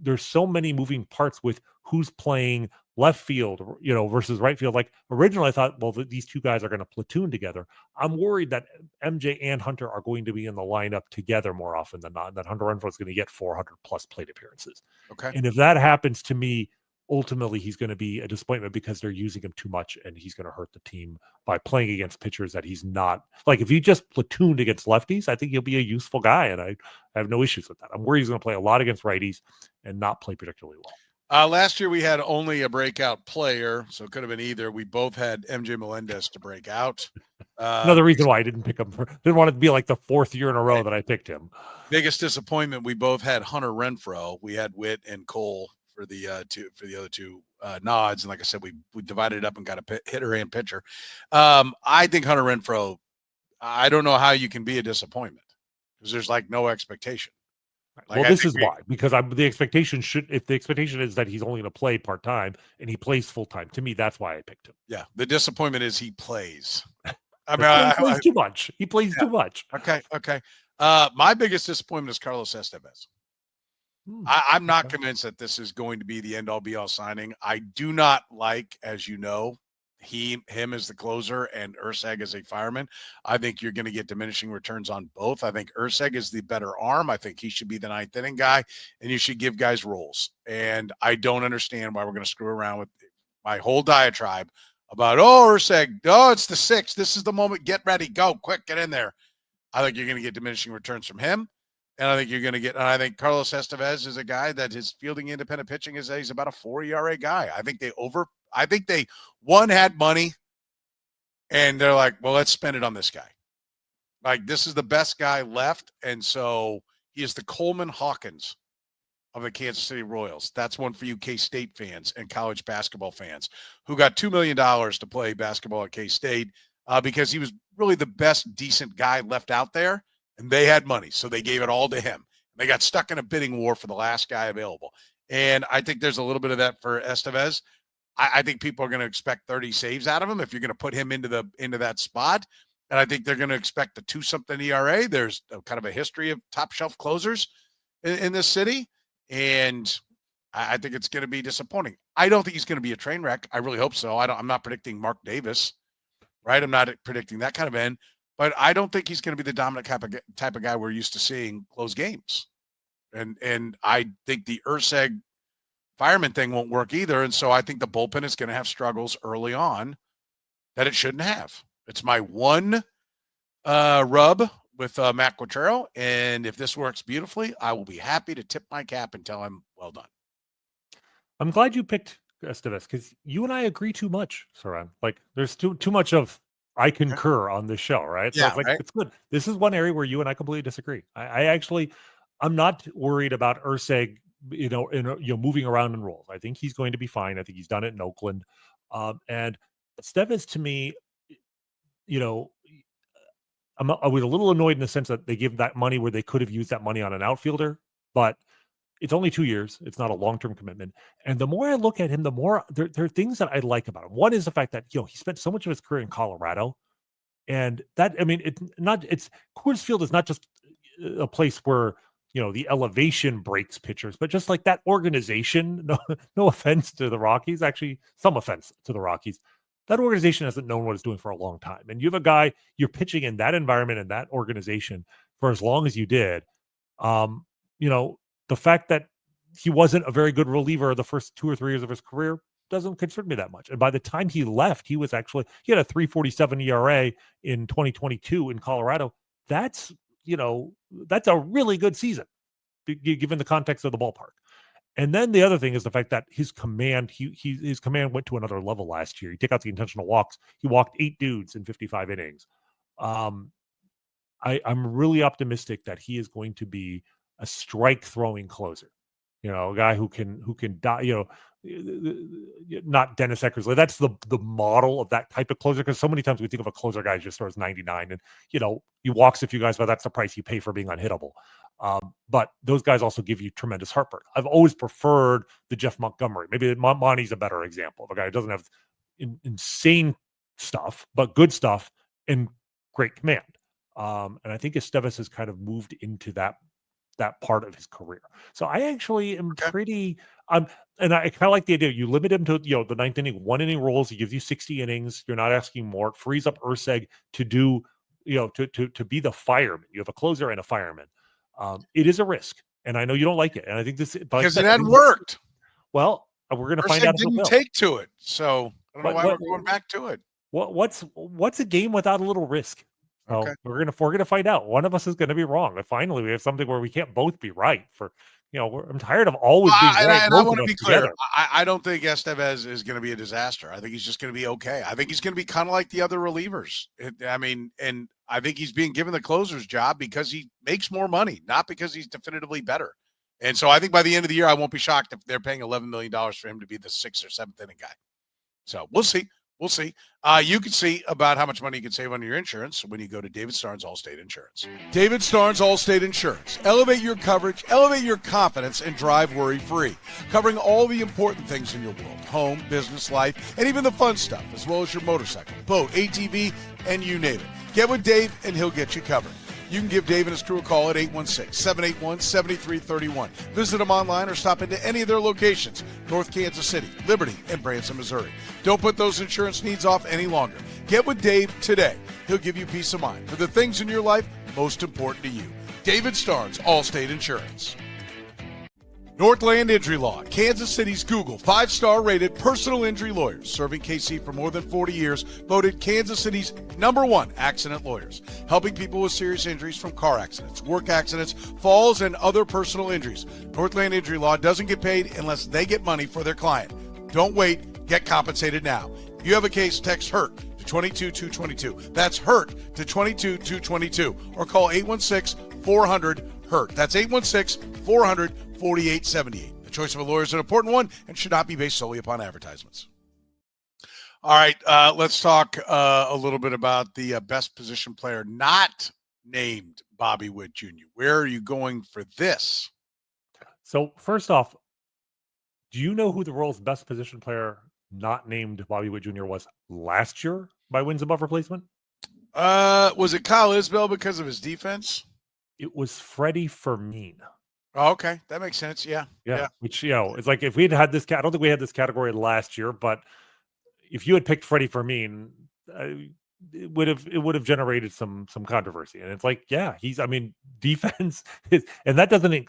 there's so many moving parts with who's playing left field, versus right field. Originally I thought, well, these two guys are going to platoon together. I'm worried that MJ and Hunter are going to be in the lineup together more often than not, and that Hunter Renfroe is going to get 400 plus plate appearances. Okay. And if that happens to me, ultimately he's going to be a disappointment because they're using him too much, and he's going to hurt the team by playing against pitchers that he's not. If he just platooned against lefties, I think he'll be a useful guy, and I have no issues with that. I'm worried he's going to play a lot against righties and not play particularly well. Last year we had only a breakout player, so it could have been either. We both had MJ Melendez to break out. Another reason why I didn't pick him. Didn't want it to be the fourth year in a row that I picked him. Biggest disappointment, we both had Hunter Renfroe. We had Witt and Cole for the other two nods, and like I said, we divided it up and got a hitter and pitcher. I think Hunter Renfroe, I don't know how you can be a disappointment because there's no expectation. This is why, because the expectation is that he's only going to play part-time and he plays full-time. To me, that's why I picked him. Yeah. The disappointment is he plays. I mean, he plays too much. He plays too much. Okay. My biggest disappointment is Carlos Estevez. I'm not convinced that this is going to be the end-all be-all signing. I do not like, as you know, him as the closer and Urseg as a fireman, I think you're going to get diminishing returns on both. I think Urseg is the better arm. I think he should be the ninth inning guy, and you should give guys roles. And I don't understand why we're going to screw around with my whole diatribe about, Urseg, it's the sixth. This is the moment. Get ready. Go. Quick, get in there. I think you're going to get diminishing returns from him. And I think you're going to get – and I think Carlos Estevez is a guy that his fielding independent pitching he's about a 4 ERA guy. I think they had money, and they're like, well, let's spend it on this guy. Like, this is the best guy left, and so he is the Coleman Hawkins of the Kansas City Royals. That's one for you K-State fans and college basketball fans who got $2 million to play basketball at K-State because he was really the best decent guy left out there. And they had money, so they gave it all to him. They got stuck in a bidding war for the last guy available. And I think there's a little bit of that for Estevez. I think people are going to expect 30 saves out of him if you're going to put him into that spot. And I think they're going to expect the 2-something ERA. There's kind of a history of top shelf closers in this city. And I think it's going to be disappointing. I don't think he's going to be a train wreck. I really hope so. I'm not predicting Mark Davis, right? I'm not predicting that kind of end. But I don't think he's going to be the dominant type of guy we're used to seeing close games. And I think the Urseg fireman thing won't work either. And so I think the bullpen is going to have struggles early on that it shouldn't have. It's my one rub with Matt Quatrero. And if this works beautifully, I will be happy to tip my cap and tell him, well done. I'm glad you picked Estevez because you and I agree too much, Soren. Like, there's too much of I concur on this show, right? So Yeah, it's like, right? it's good. This is one area where you and I completely disagree. I'm not worried about Urseg, moving around in roles. I think he's going to be fine. I think he's done it in Oakland. And Estevez, to me, I was a little annoyed in the sense that they give that money where they could have used that money on an outfielder, but it's only 2 years. It's not a long-term commitment. And the more I look at him, the more there are things that I like about him. One is the fact that, he spent so much of his career in Colorado. And that, Coors Field is not just a place where, the elevation breaks pitchers, but just like that organization, no offense to the Rockies, actually some offense to the Rockies. That organization hasn't known what it's doing for a long time. And you have a guy, you're pitching in that environment and that organization for as long as you did. The fact that he wasn't a very good reliever the first 2 or 3 years of his career doesn't concern me that much. And by the time he left, he had a 3.47 ERA in 2022 in Colorado. That's a really good season given the context of the ballpark. And then the other thing is the fact that his command, his command went to another level last year. You take out the intentional walks. He walked 8 dudes in 55 innings. I'm really optimistic that he is going to be a strike throwing closer, a guy who can die, not Dennis Eckersley. That's the model of that type of closer. Because so many times we think of a closer guy who just throws 99 and, he walks a few guys, but that's the price you pay for being unhittable. But those guys also give you tremendous heartburn. I've always preferred the Jeff Montgomery. Maybe Monty's a better example of a guy who doesn't have insane stuff, but good stuff and great command. And I think Estevez has kind of moved into that part of his career. So I actually am pretty and I kind of like the idea. You limit him to the ninth inning, 1 inning rolls. He gives you 60 innings. You're not asking more. It frees up Urseg to do to be the fireman. You have a closer and a fireman. It is a risk, and I know you don't like it. And I think this because it hadn't worked. Well, we're going to find out. Didn't take to it, so I don't know why we're going back to it. What's a game without a little risk? So okay. We're gonna find out. One of us is gonna be wrong. And finally, we have something where we can't both be right. I'm tired of always being right. And I want to be clear. I don't think Estevez is going to be a disaster. I think he's just going to be okay. I think he's going to be kind of like the other relievers. And I think he's being given the closer's job because he makes more money, not because he's definitively better. And so I think by the end of the year, I won't be shocked if they're paying $11 million for him to be the 6th or 7th inning guy. So we'll see. We'll see. You can see about how much money you can save on your insurance when you go to David Starnes Allstate Insurance. David Starnes Allstate Insurance. Elevate your coverage, elevate your confidence, and drive worry-free. Covering all the important things in your world. Home, business, life, and even the fun stuff, as well as your motorcycle, boat, ATV, and you name it. Get with Dave, and he'll get you covered. you can give Dave and his crew a call at 816-781-7331. Visit them online or stop into any of their locations, North Kansas City, Liberty, and Branson, Missouri. Don't put those insurance needs off any longer. Get with Dave today. He'll give you peace of mind for the things in your life most important to you. David Starnes, Allstate Insurance. Northland Injury Law, Kansas City's Google 5-star rated personal injury lawyers, serving KC for more than 40 years, voted Kansas City's #1 accident lawyers, helping people with serious injuries from car accidents, work accidents, falls, and other personal injuries. Northland Injury Law doesn't get paid unless they get money for their client. Don't wait, get compensated now. If you have a case, text HURT to 22222. That's HURT to 22222, or call 816-400-HURT. That's 816-400-4878. The choice of a lawyer is an important one and should not be based solely upon advertisements. All right, let's talk a little bit about the best position player not named Bobby Witt Jr. Where are you going for this? So first off, do you know who the Royals' best position player not named Bobby Witt Jr. was last year by wins above replacement? Was it Kyle Isbell because of his defense? It was Freddie Fermin. Oh, okay, that makes sense. Yeah. Which, it's like if we had this, I don't think we had this category last year, but if you had picked Freddie Fermin, it would have generated some controversy. And it's like, defense is, and that doesn't,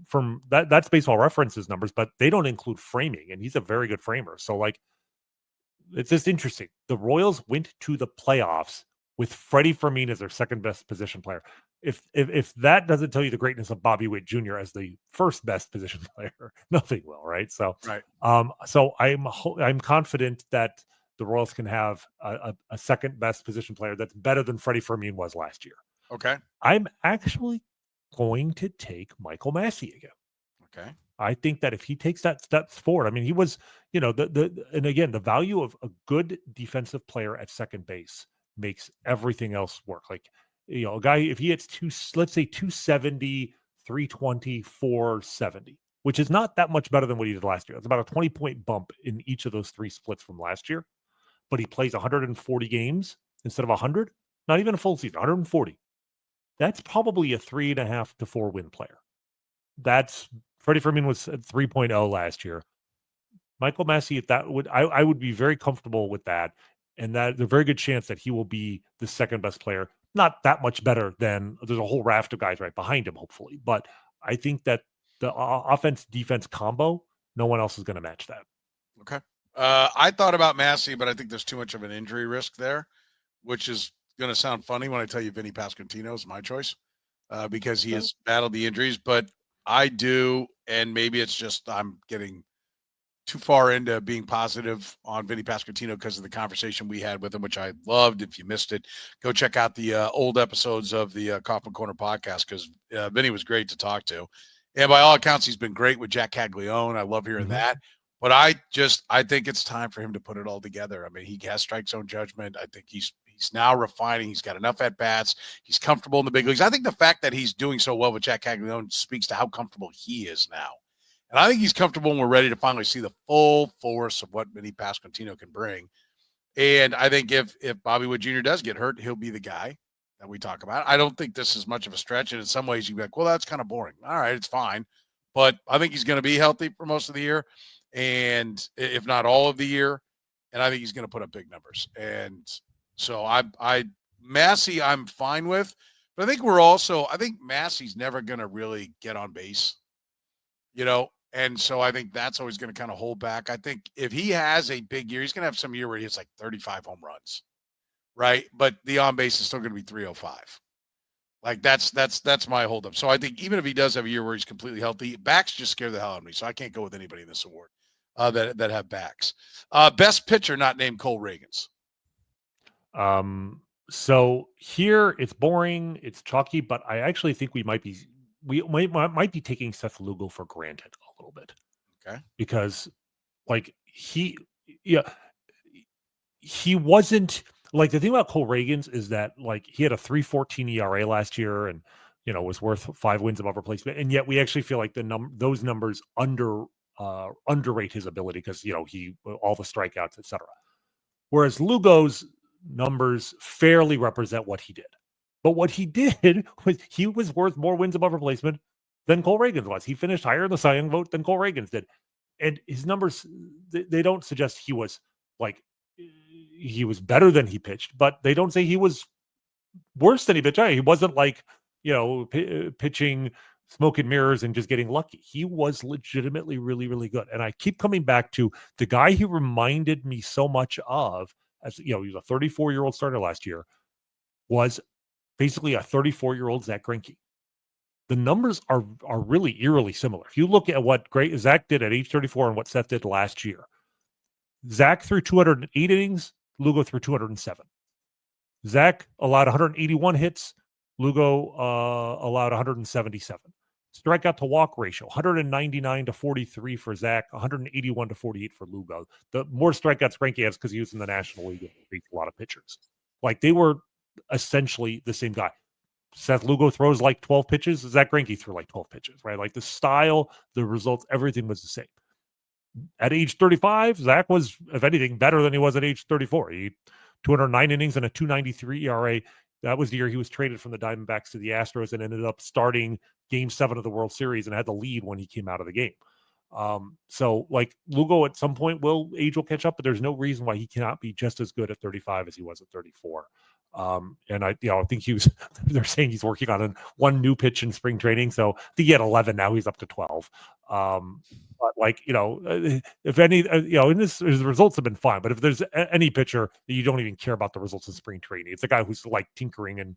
from that's Baseball Reference's numbers, but they don't include framing, and he's a very good framer. So like, it's just interesting. The Royals went to the playoffs with Freddie Fermin as their second best position player. If that doesn't tell you the greatness of Bobby Witt Jr. as the first best position player, nothing will, right? So, right. So I'm confident that the Royals can have a second best position player that's better than Freddie Fermin was last year. Okay. I'm actually going to take Michael Massey again. Okay. I think that if he takes that steps forward, he was, and again, the value of a good defensive player at second base makes everything else work. Like, a guy, if he hits let's say 270, 320, 470, which is not that much better than what he did last year. It's about a 20-point bump in each of those three splits from last year. But he plays 140 games instead of 100, not even a full season, 140. That's probably a 3.5 to 4 win player. That's Freddie Fermin was at 3.0 last year. Michael Massey, if that would, I would be very comfortable with that. And that there's a very good chance that he will be the second best player. Not that much better than, there's a whole raft of guys right behind him, hopefully. But I think that the offense-defense combo, no one else is going to match that. Okay. I thought about Massey, but I think there's too much of an injury risk there, which is going to sound funny when I tell you Vinny Pasquantino is my choice because he has battled the injuries. But I do, and maybe it's just I'm getting too far into being positive on Vinny Pasquantino because of the conversation we had with him, which I loved. If you missed it, go check out the old episodes of the Kaufman Corner podcast because Vinny was great to talk to. And by all accounts, he's been great with Jack Caglione. I love hearing that. But I think it's time for him to put it all together. He has strike zone judgment. I think he's now refining. He's got enough at-bats. He's comfortable in the big leagues. I think the fact that he's doing so well with Jack Caglione speaks to how comfortable he is now. And I think he's comfortable and we're ready to finally see the full force of what Vinny Pasquantino can bring. And I think if Bobby Witt Jr. does get hurt, he'll be the guy that we talk about. I don't think this is much of a stretch. And in some ways you'd be like, well, that's kind of boring. All right, it's fine. But I think he's going to be healthy for most of the year. And if not all of the year. And I think he's going to put up big numbers. And so Massey, I'm fine with. But I think Massey's never going to really get on base, And so I think that's always going to kind of hold back. I think if he has a big year, he's going to have some year where he hits like 35 home runs, right? But the on base is still going to be 305. Like that's my holdup. So I think even if he does have a year where he's completely healthy, backs just scare the hell out of me. So I can't go with anybody in this award that have backs. Best pitcher not named Cole Ragans. So here it's boring, it's chalky, but I actually think we might be taking Seth Lugo for granted a little bit. Okay. Because like he wasn't like, the thing about Cole Ragans is that like he had a 3.14 ERA last year and was worth 5 wins above replacement, and yet we actually feel like those numbers underrate his ability because he all the strikeouts, etc. Whereas Lugo's numbers fairly represent what he did. But what he did was he was worth more wins above replacement than Cole Ragans was. He finished higher in the Cy Young vote than Cole Ragans did. And his numbers, they don't suggest he was better than he pitched, but they don't say he was worse than he pitched. He wasn't pitching smoke and mirrors and just getting lucky. He was legitimately really, really good. And I keep coming back to the guy he reminded me so much of, as he was a 34-year-old starter last year, was basically a 34-year-old Zach Greinke. The numbers are really eerily similar. If you look at what Zach did at age 34 and what Seth did last year, Zach threw 208 innings, Lugo threw 207. Zach allowed 181 hits, Lugo allowed 177. Strikeout to walk ratio, 199 to 43 for Zach, 181 to 48 for Lugo. The more strikeouts Greinke has because he was in the National League and beat a lot of pitchers. Like, they were essentially the same guy. Seth Lugo throws like 12 pitches. Zach Greinke threw like 12 pitches, right? Like, the style, the results, everything was the same. At age 35, Zach was, if anything, better than he was at age 34. He 209 innings and a 2.93 ERA. That was the year he was traded from the Diamondbacks to the Astros and ended up starting Game 7 of the World Series and had the lead when he came out of the game. So, like, Lugo at some point age will catch up, but there's no reason why he cannot be just as good at 35 as he was at 34. And I think they're saying he's working on one new pitch in spring training. So I think he had 11. Now he's up to 12. But if any, and his results have been fine, but if there's any pitcher that you don't even care about the results in spring training, it's a guy who's like tinkering and,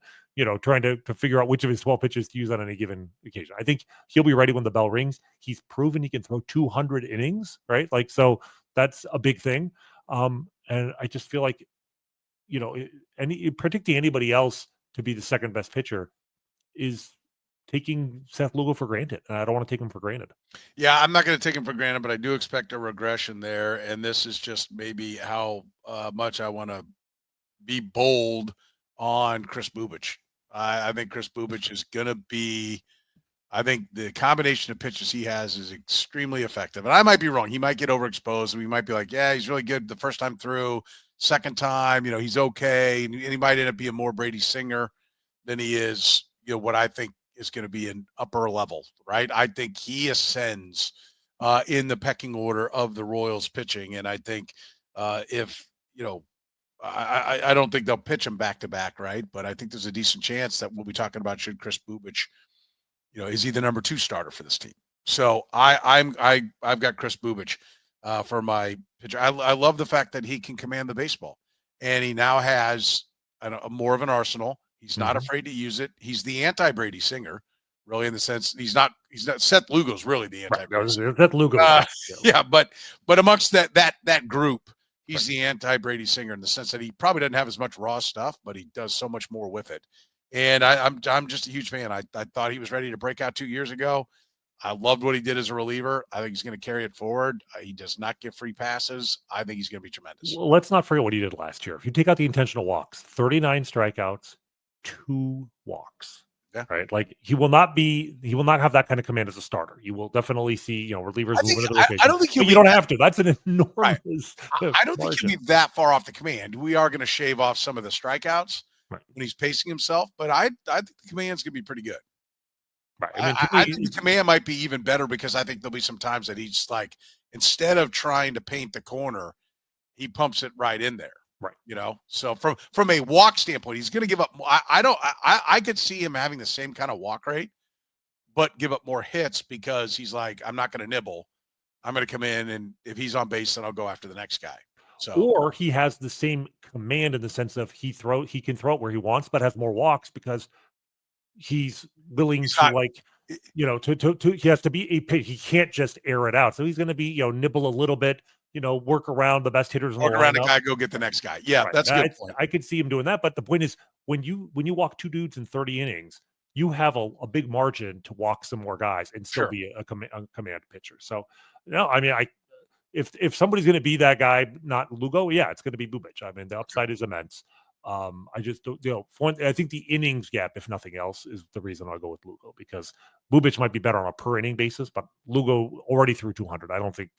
trying to figure out which of his 12 pitches to use on any given occasion. I think he'll be ready when the bell rings. He's proven he can throw 200 innings, right? Like, so that's a big thing. And I just feel like, predicting anybody else to be the second best pitcher is taking Seth Lugo for granted. And I don't want to take him for granted. Yeah, I'm not going to take him for granted, but I do expect a regression there. And this is just maybe how much I want to be bold on Kris Bubic. I think Kris Bubic is going to be, I think the combination of pitches he has is extremely effective. And I might be wrong. He might get overexposed. And we might be like, yeah, he's really good the first time through. Second time, he's okay. And he might end up being more Brady Singer than he is, what I think is going to be an upper level, right? I think he ascends in the pecking order of the Royals pitching. And I think I don't think they'll pitch him back to back, right? But I think there's a decent chance that we'll be talking about should Kris Bubic, is he the number 2 starter for this team? So I've got Kris Bubic for my pitcher. I love the fact that he can command the baseball, and he now has more of an arsenal. He's not afraid to use it. He's the anti-Brady Singer, really, in the sense he's not. Seth Lugo's really the anti-Brady Singer. Seth Lugo. Yeah, but amongst that group, he's the anti-Brady Singer in the sense that he probably doesn't have as much raw stuff, but he does so much more with it. And I'm just a huge fan. I thought he was ready to break out 2 years ago. I loved what he did as a reliever. I think he's going to carry it forward. He does not give free passes. I think he's going to be tremendous. Well, let's not forget what he did last year. If you take out the intentional walks, 39 strikeouts, 2 walks. Yeah. Right. Like, he will not have that kind of command as a starter. You will definitely see, relievers moving to the rotation. I don't think you don't have to. That's an enormous. Right. I don't think he'll be that far off the command. We are going to shave off some of the strikeouts when he's pacing himself, but I think the command's going to be pretty good. Right. I think the command might be even better because I think there'll be some times that he's like, instead of trying to paint the corner, he pumps it right in there. Right. So from a walk standpoint, he's going to give up. I could see him having the same kind of walk rate, but give up more hits because he's like, I'm not going to nibble. I'm going to come in, and if he's on base, then I'll go after the next guy. So, or he has the same command in the sense of he can throw it where he wants, but has more walks because he's willing he has to be a pitch. He can't just air it out. So he's going to be, nibble a little bit, work around the best hitters. Work around the guy, go get the next guy. Yeah, right. That's a good point. I could see him doing that. But the point is, when you walk 2 dudes in 30 innings, you have a big margin to walk some more guys and still be a command pitcher. So, if somebody's going to be that guy, not Lugo, it's going to be Bubic. I mean, the upside is immense. I just don't, I think the innings gap, if nothing else, is the reason I'll go with Lugo, because Bubic might be better on a per inning basis, but Lugo already threw 200. I don't think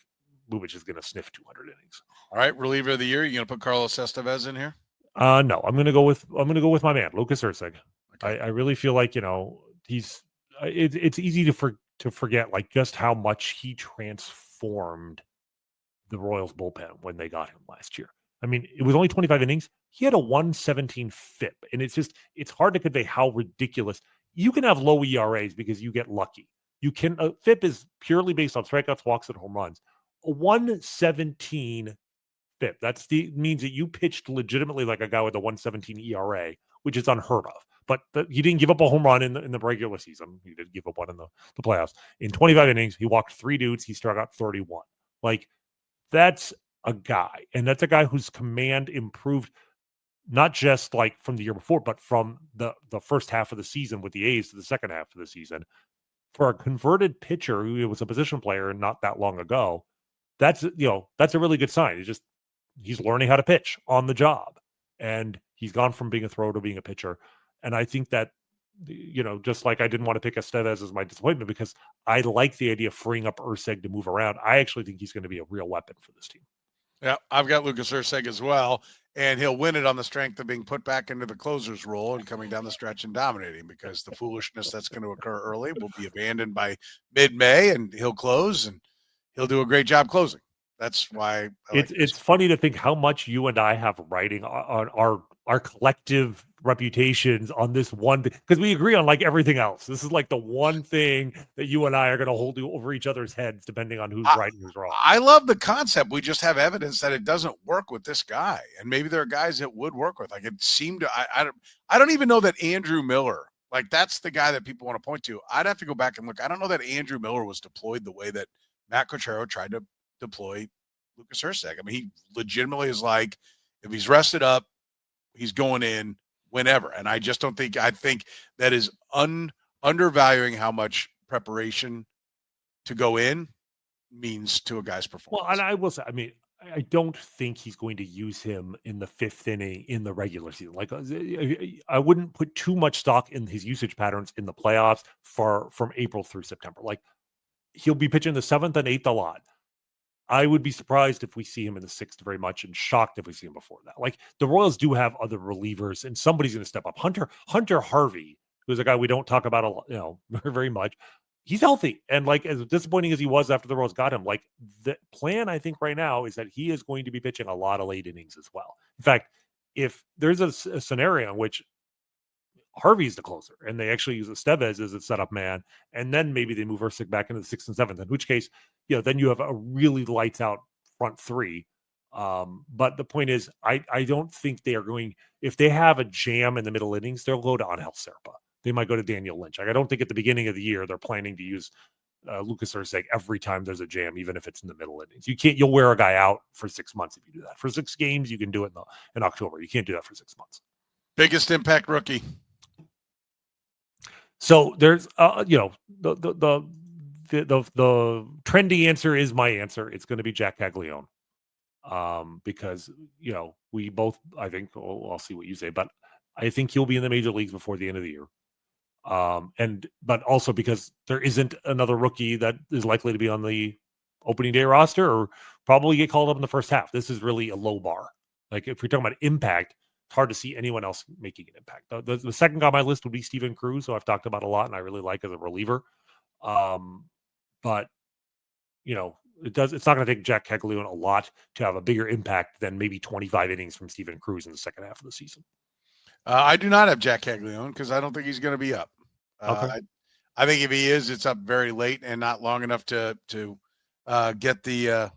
Bubic is going to sniff 200 innings. All right, reliever of the year. You going to put Carlos Estevez in here? No, I'm going to go with my man, Lucas Erceg. Okay. I really feel like, it's easy to forget like just how much he transformed the Royals bullpen when they got him last year. I mean, it was only 25 innings. He had a 117 FIP, and it's hard to convey how ridiculous. You can have low ERAs because you get lucky. You can FIP is purely based on strikeouts, walks, and home runs. A 117 FIP. Means that you pitched legitimately like a guy with a 117 ERA, which is unheard of. But he didn't give up a home run in the regular season. He did give up one in the playoffs. In 25 innings, he walked 3 dudes. He struck out 31. Like, that's a guy. And that's a guy whose command improved not just like from the year before, but from the first half of the season with the A's to the second half of the season. For a converted pitcher who was a position player not that long ago, that's a really good sign. He's learning how to pitch on the job, and he's gone from being a thrower to being a pitcher. And I think that, just like I didn't want to pick Estevez as my disappointment because I like the idea of freeing up Urseg to move around. I actually think he's going to be a real weapon for this team. Yeah, I've got Lucas Urseg as well, and he'll win it on the strength of being put back into the closer's role and coming down the stretch and dominating, because the foolishness that's going to occur early will be abandoned by mid-May, and he'll close, and he'll do a great job closing. That's why it's funny to think how much you and I have writing on our collective reputations on this one, because we agree on like everything else. This is like the one thing that you and I are going to hold over each other's heads, depending on who's right and who's wrong. I love the concept. We just have evidence that it doesn't work with this guy, and maybe there are guys that would work with. Like, it seemed to. I don't even know that Andrew Miller. Like, that's the guy that people want to point to. I'd have to go back and look. I don't know that Andrew Miller was deployed the way that Matt Cochero tried to deploy Lucas Urseg. I mean, he legitimately is like, if he's rested up, he's going in whenever. And I just don't think, I think that is undervaluing how much preparation to go in means to a guy's performance. Well, and I will say, I mean, I don't think he's going to use him in the 5th inning in the regular season. Like, I wouldn't put too much stock in his usage patterns in the playoffs from April through September. Like, he'll be pitching the 7th and 8th a lot. I would be surprised if we see him in the 6th very much, and shocked if we see him before that. Like, the Royals do have other relievers, and somebody's going to step up. Hunter Harvey, who's a guy we don't talk about a lot, very much. He's healthy, and like, as disappointing as he was after the Royals got him, like, the plan I think right now is that he is going to be pitching a lot of late innings as well. In fact, if there's a scenario in which Harvey's the closer, and they actually use Estevez as a setup man, and then maybe they move Ursig back into the 6th and 7th, in which case, then you have a really lights out front three. But the point is, I don't think they are going, if they have a jam in the middle innings, they'll go to Angel Serpa. They might go to Daniel Lynch. Like, I don't think at the beginning of the year they're planning to use Lucas Ursig every time there's a jam, even if it's in the middle innings. You'll wear a guy out for 6 months if you do that. For 6 games, you can do it in October. You can't do that for 6 months. Biggest impact rookie. So there's, the trendy answer is my answer. It's going to be Jack Caglione, because we both, I think, I'll see what you say, but I think he'll be in the major leagues before the end of the year. But also because there isn't another rookie that is likely to be on the opening day roster or probably get called up in the first half. This is really a low bar. Like, if we're talking about impact, it's hard to see anyone else making an impact. The second guy on my list would be Steven Cruz, who I've talked about a lot and I really like as a reliever. But it's not going to take Jack Caglione a lot to have a bigger impact than maybe 25 innings from Steven Cruz in the second half of the season. I do not have Jack Caglione because I don't think he's going to be up. Okay. I think if he is, it's up very late and not long enough to get the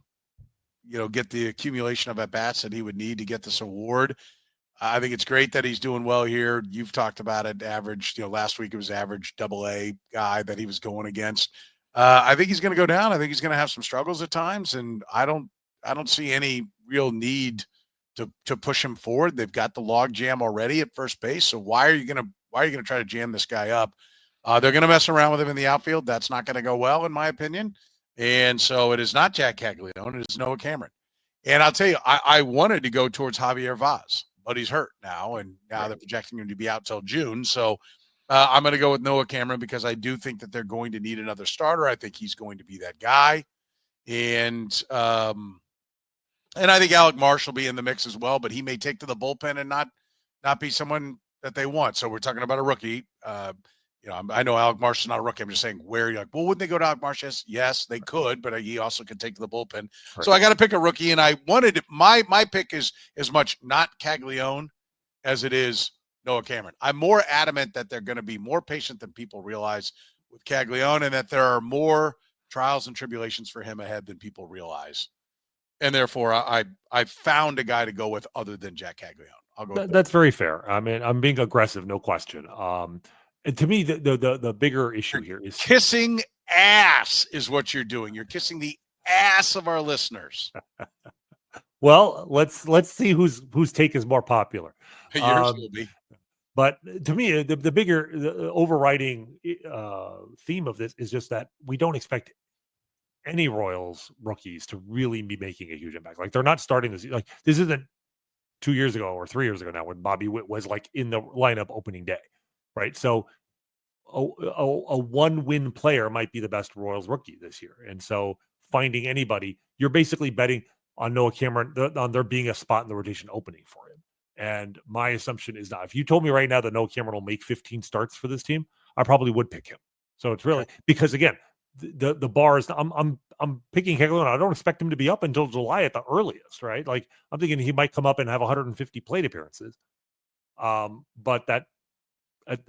accumulation of at bats that he would need to get this award. I think it's great that he's doing well here. You've talked about it. Average, last week it was average AA guy that he was going against. I think he's going to go down. I think he's going to have some struggles at times, and I don't see any real need to push him forward. They've got the log jam already at first base, so why are you going to try to jam this guy up? They're going to mess around with him in the outfield. That's not going to go well, in my opinion. And so it is not Jack Caglione. It is Noah Cameron. And I'll tell you, I wanted to go towards Javier Vaz, but he's hurt now, and now they're projecting him to be out till June. So I'm going to go with Noah Cameron because I do think that they're going to need another starter. I think he's going to be that guy. And I think Alec Marsh will be in the mix as well, but he may take to the bullpen and not be someone that they want. So we're talking about a rookie. I know Alec Marsh is not a rookie. I'm just saying where you're like, well, wouldn't they go to Alec Marsh? Yes, they could, but he also could take to the bullpen. Right. So I got to pick a rookie, and I wanted my pick is as much not Caglione as it is Noah Cameron. I'm more adamant that they're going to be more patient than people realize with Caglione, and that there are more trials and tribulations for him ahead than people realize. And therefore, I found a guy to go with other than Jack Caglione. I'll go. That's very fair. I mean, I'm being aggressive, no question. And to me, the bigger issue here is kissing ass is what you're doing. You're kissing the ass of our listeners. Well, let's see whose take is more popular. Yours will be. But to me, the bigger overriding theme of this is just that we don't expect any Royals rookies to really be making a huge impact. Like, they're not starting this. Like, this isn't 2 years ago or 3 years ago now when Bobby Witt was like in the lineup opening day, right? So a one-win player might be the best Royals rookie this year. And so finding anybody, you're basically betting on Noah Cameron, on there being a spot in the rotation opening for him. And my assumption is not. If you told me right now that Noah Cameron will make 15 starts for this team, I probably would pick him. So it's really because, again, the bar is I'm picking Caglione. I don't expect him to be up until July at the earliest, right? Like, I'm thinking he might come up and have 150 plate appearances. But that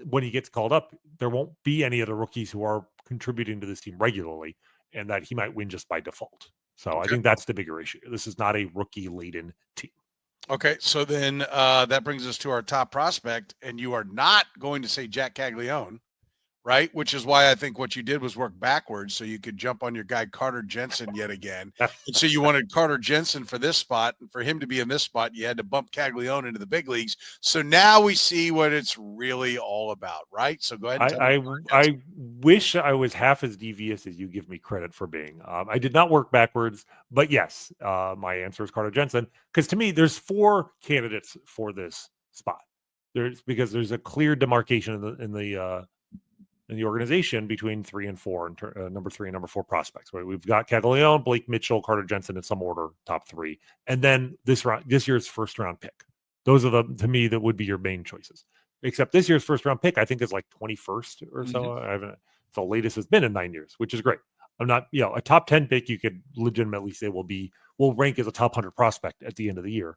when he gets called up, there won't be any of the rookies who are contributing to this team regularly, and that he might win just by default. So I think that's the bigger issue. This is not a rookie-laden team. Okay, so then that brings us to our top prospect, and you are not going to say Jack Caglione, right? Which is why I think what you did was work backwards so you could jump on your guy Carter Jensen yet again. And so you wanted Carter Jensen for this spot, and for him to be in this spot, you had to bump Caglione into the big leagues. So now we see what it's really all about, right? So go ahead. I wish I was half as devious as you give me credit for being. I did not work backwards, but yes, my answer is Carter Jensen, because to me, there's 4 candidates for this spot. Because there's a clear demarcation in the organization between 3 and 4, number 3 and number 4 prospects. Right, we've got Caglione, Blake Mitchell, Carter Jensen in some order, top 3, and then this year's first round pick. Those are to me that would be your main choices. Except this year's first round pick, I think, is like 21st or so. Mm-hmm. It's the latest it's been in 9 years, which is great. I'm not, a top 10 pick. You could legitimately say will rank as a top 100 prospect at the end of the year,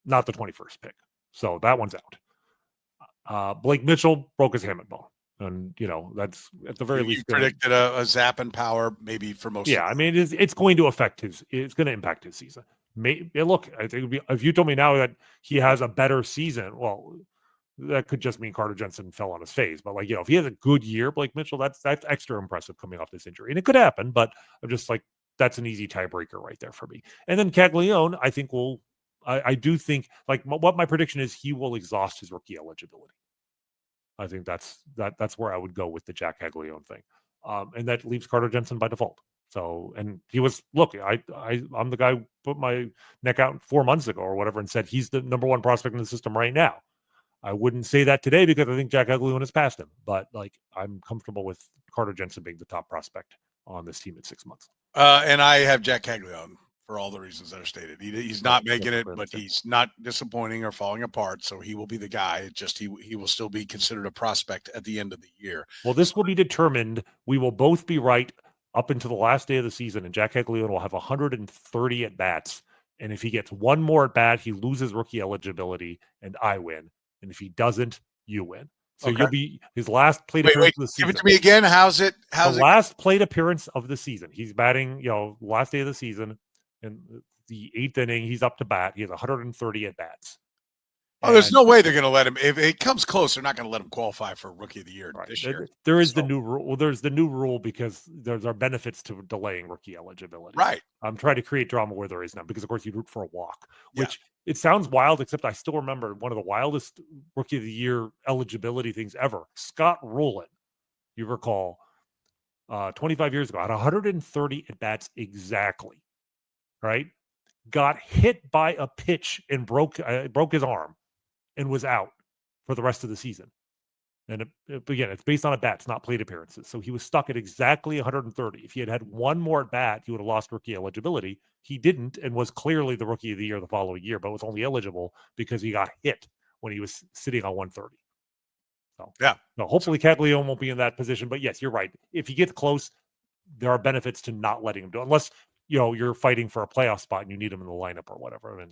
not the 21st pick. So that one's out. Blake Mitchell broke his hamate bone. And, that's at the very least. You predicted a zap and power maybe for most. Yeah, I mean, it's going to affect it's going to impact his season. Look, I think it would be, if you told me now that he has a better season, well, that could just mean Carter Jensen fell on his face. But if he has a good year, Blake Mitchell, that's extra impressive coming off this injury. And it could happen, but I'm just like, that's an easy tiebreaker right there for me. And then Caglione, I think I do think, like, what my prediction is, he will exhaust his rookie eligibility. I think that's where I would go with the Jack Caglione thing. And that leaves Carter Jensen by default. So, and he was, look, I'm the guy who put my neck out 4 months ago or whatever and said he's the number 1 prospect in the system right now. I wouldn't say that today because I think Jack Caglione has passed him, but I'm comfortable with Carter Jensen being the top prospect on this team at 6 months. And I have Jack Caglione for all the reasons that are stated. He's not making it, but he's not disappointing or falling apart. So he will be the guy. It's just he will still be considered a prospect at the end of the year. Well, this will be determined. We will both be right up until the last day of the season, and Jack Caglione will have 130 at bats. And if he gets one more at bat, he loses rookie eligibility, and I win. And if he doesn't, you win. So you'll be his last plate appearance of the season. Give it to me again. How's it? Last plate appearance of the season. He's batting, last day of the season. In the 8th inning, he's up to bat. He has 130 at bats. Oh, there's no way they're going to let him. If it comes close, they're not going to let him qualify for Rookie of the Year this year. There is the new rule. Well, there's the new rule because there are benefits to delaying rookie eligibility. Right. I'm trying to create drama where there is none because, of course, you root for a walk, which it sounds wild, except I still remember one of the wildest Rookie of the Year eligibility things ever. Scott Rowland, you recall, 25 years ago, had 130 at bats exactly. Right, got hit by a pitch and broke his arm, and was out for the rest of the season. And again, it's based on at bats, not plate appearances. So he was stuck at exactly 130. If he had one more at bat, he would have lost rookie eligibility. He didn't, and was clearly the Rookie of the Year the following year, but was only eligible because he got hit when he was sitting on 130. So Yeah. no, hopefully Caglione won't be in that position. But yes, you're right. If he gets close, there are benefits to not letting him do it, unless you're fighting for a playoff spot and you need him in the lineup or whatever. I mean,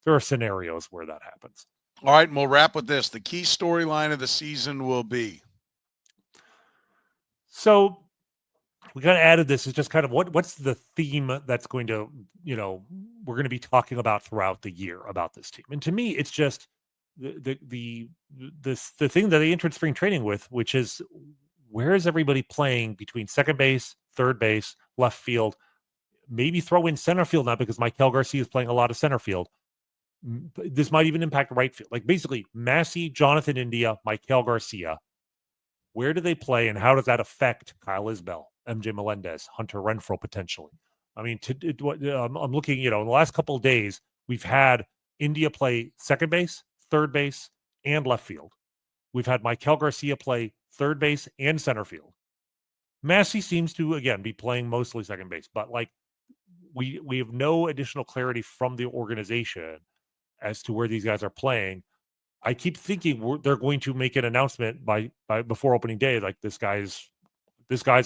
there are scenarios where that happens. All right, and we'll wrap with this. The key storyline of the season will be. So we kind of added this as just kind of what's the theme that's going to, we're going to be talking about throughout the year about this team. And to me, it's just the thing that they entered spring training with, which is where is everybody playing between second base, third base, left field, maybe throw in center field now because Michael Garcia is playing a lot of center field. This might even impact right field. Like basically Massey, Jonathan India, Michael Garcia. Where do they play and how does that affect Kyle Isbell, MJ Melendez, Hunter Renfroe potentially? I mean, I'm looking, in the last couple of days, we've had India play second base, third base, and left field. We've had Michael Garcia play third base and center field. Massey seems to, again, be playing mostly second base, but we have no additional clarity from the organization as to where these guys are playing. I keep thinking they're going to make an announcement by before opening day, like this guy's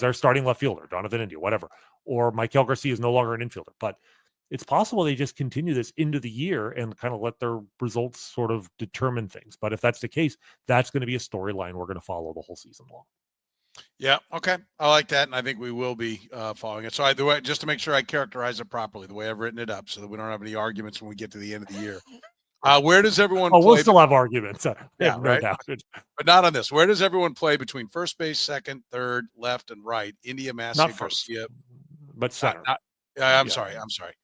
our starting left fielder, Jonathan India, whatever, or Michael Garcia is no longer an infielder. But it's possible they just continue this into the year and kind of let their results sort of determine things. But if that's the case, that's going to be a storyline we're going to follow the whole season long. Yeah. Okay. I like that. And I think we will be following it. So just to make sure I characterize it properly, the way I've written it up so that we don't have any arguments when we get to the end of the year. Where does everyone play? We'll still have arguments. Yeah, no right. doubt. But not on this. Where does everyone play between first base, second, third, left, and right? India, Massey, Garcia. But center. I'm sorry.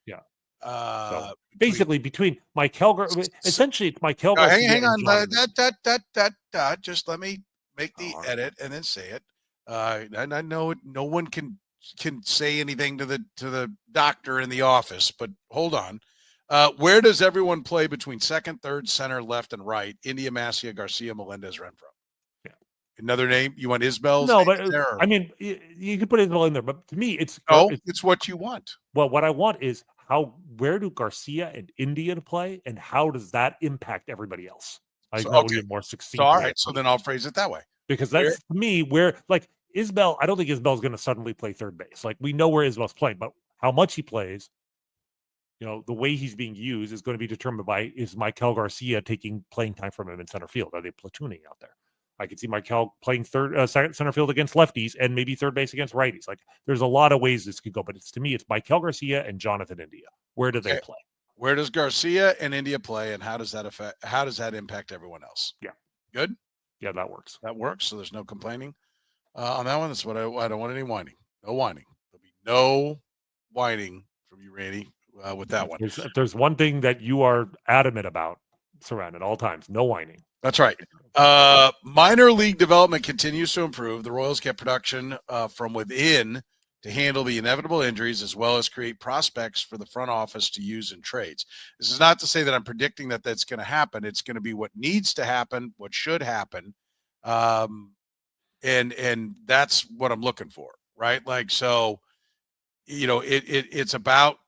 Yeah. So basically between Michael, essentially it's Michael. Hang on. Just let me make the edit and then say it. And I know no one can say anything to the doctor in the office, but hold on. Where does everyone play between second, third, center, left, and right? India, Massey, Garcia, Melendez, Renfroe. Yeah. Another name? You want Isbell's? No, but I mean, you can put Isbell in there, but to me, it's what you want. Well, what I want is where do Garcia and India play, and how does that impact everybody else? Will be more succinct. So, all right, so then I'll phrase it that way. Because that's to me where Isbell. I don't think Isbell's going to suddenly play third base. We know where Isbell's playing, but how much he plays. The way he's being used is going to be determined by is Michael Garcia playing time from him in center field? Are they platooning out there? I could see Michael playing second center field against lefties and maybe third base against righties. There's a lot of ways this could go, but to me, it's Michael Garcia and Jonathan India. Where do they play? Where does Garcia and India play, and how does that impact everyone else? Yeah. Good? Yeah, that works. That works, so there's no complaining on that one. That's what I don't want any whining. No whining. There'll be no whining from you, Rany. With that one. If there's one thing that you are adamant about, Soren, at all times, no whining. That's right. Minor league development continues to improve. The Royals get production from within to handle the inevitable injuries as well as create prospects for the front office to use in trades. This is not to say that I'm predicting that that's going to happen. It's going to be what needs to happen, what should happen. And that's what I'm looking for, right? It's about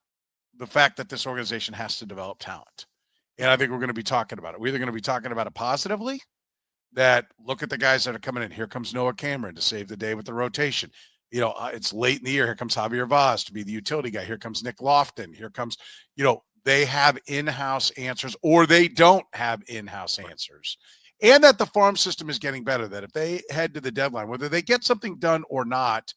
the fact that this organization has to develop talent. And I think we're going to be talking about it. We're either going to be talking about it positively, that look at the guys that are coming in. Here comes Noah Cameron to save the day with the rotation. It's late in the year. Here comes Javier Vaz to be the utility guy. Here comes Nick Lofton. Here comes, they have in-house answers or they don't have in-house answers. And that the farm system is getting better, that if they head to the deadline, whether they get something done or not,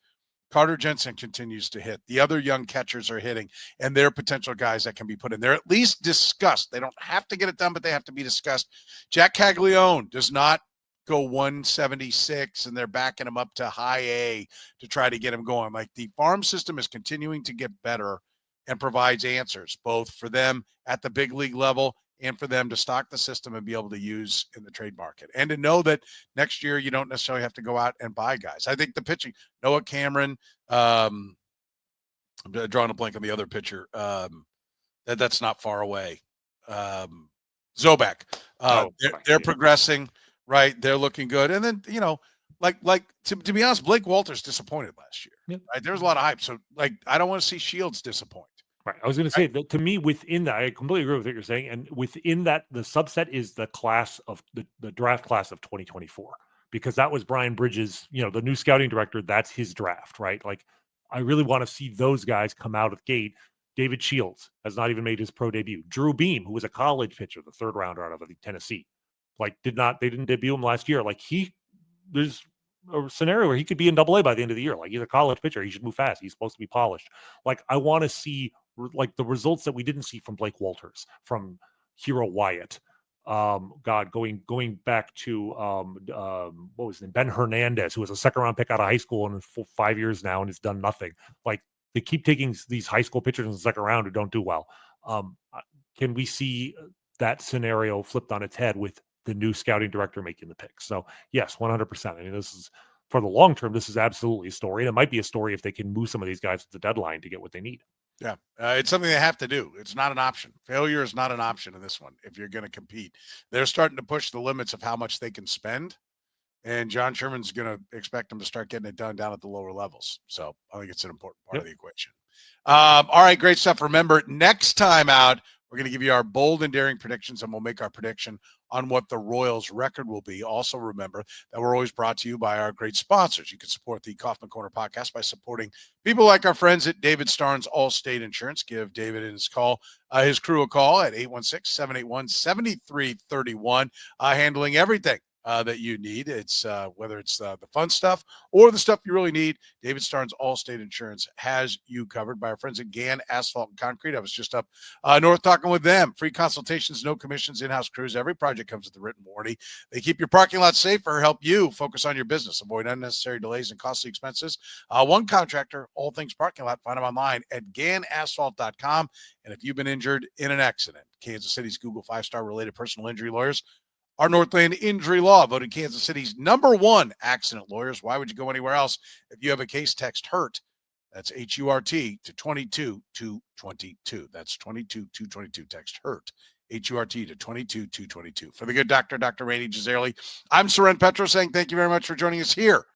Carter Jensen continues to hit. The other young catchers are hitting, and they're potential guys that can be put in. They're at least discussed. They don't have to get it done, but they have to be discussed. Jack Caglione does not go 176, and they're backing him up to high A to try to get him going. The farm system is continuing to get better and provides answers, both for them at the big league level and for them to stock the system and be able to use in the trade market. And to know that next year you don't necessarily have to go out and buy guys. I think the pitching, Noah Cameron, I'm drawing a blank on the other pitcher. That's not far away. Zobak. They're progressing, right? They're looking good. And then, to be honest, Blake Walters disappointed last year. Yep. Right? There was a lot of hype. So, I don't want to see Shields disappoint. Right. I was going to say that to me, within that, I completely agree with what you're saying. And within that, the subset is the class of the draft class of 2024, because that was Brian Bridges, the new scouting director. That's his draft, right? Like, I really want to see those guys come out of the gate. David Shields has not even made his pro debut. Drew Beam, who was a college pitcher, the third rounder out of, I think, Tennessee, they didn't debut him last year. Like, there's a scenario where he could be in AA by the end of the year. Like, he's a college pitcher. He should move fast. He's supposed to be polished. Like, I want to see like the results that we didn't see from Blake Walters, from Hero Wyatt, going back to what was his name, Ben Hernandez, who was a second round pick out of high school and for 5 years now and has done nothing. Like, they keep taking these high school pitchers in the second round who don't do well. Can we see that scenario flipped on its head with the new scouting director making the pick? So yes, 100%. I mean, this is, for the long term, this is absolutely a story. And it might be a story if they can move some of these guys at the deadline to get what they need. Yeah, it's something they have to do. It's not an option. Failure is not an option in this one if you're going to compete. They're starting to push the limits of how much they can spend, and John Sherman's going to expect them to start getting it done down at the lower levels. So I think it's an important part of the equation. All right, great stuff. Remember, next time out, we're going to give you our bold and daring predictions, and we'll make our prediction on what the Royals' record will be. Also, remember that we're always brought to you by our great sponsors. You can support the Kaufman Corner podcast by supporting people like our friends at David Starnes Allstate Insurance. Give David and his crew a call at 816-781-7331, handling everything that you need. It's whether it's the fun stuff or the stuff you really need. David Starnes Allstate Insurance has you covered by our friends at Gann Asphalt and Concrete. I was just up north talking with them. Free consultations, no commissions, in-house crews. Every project comes with a written warranty. They keep your parking lot safer, help you focus on your business, avoid unnecessary delays and costly expenses. One contractor, all things parking lot. Find them online at GannAsphalt.com. And if you've been injured in an accident, Kansas City's Google 5-star related personal injury lawyers are Northland Injury Law, voted Kansas City's #1 accident lawyers. Why would you go anywhere else? If you have a case, text HURT. That's HURT to 22222. That's 22222. Text HURT. HURT to 22222. For the good doctor, Dr. Rany Jazayerli, I'm Soren Petro saying thank you very much for joining us here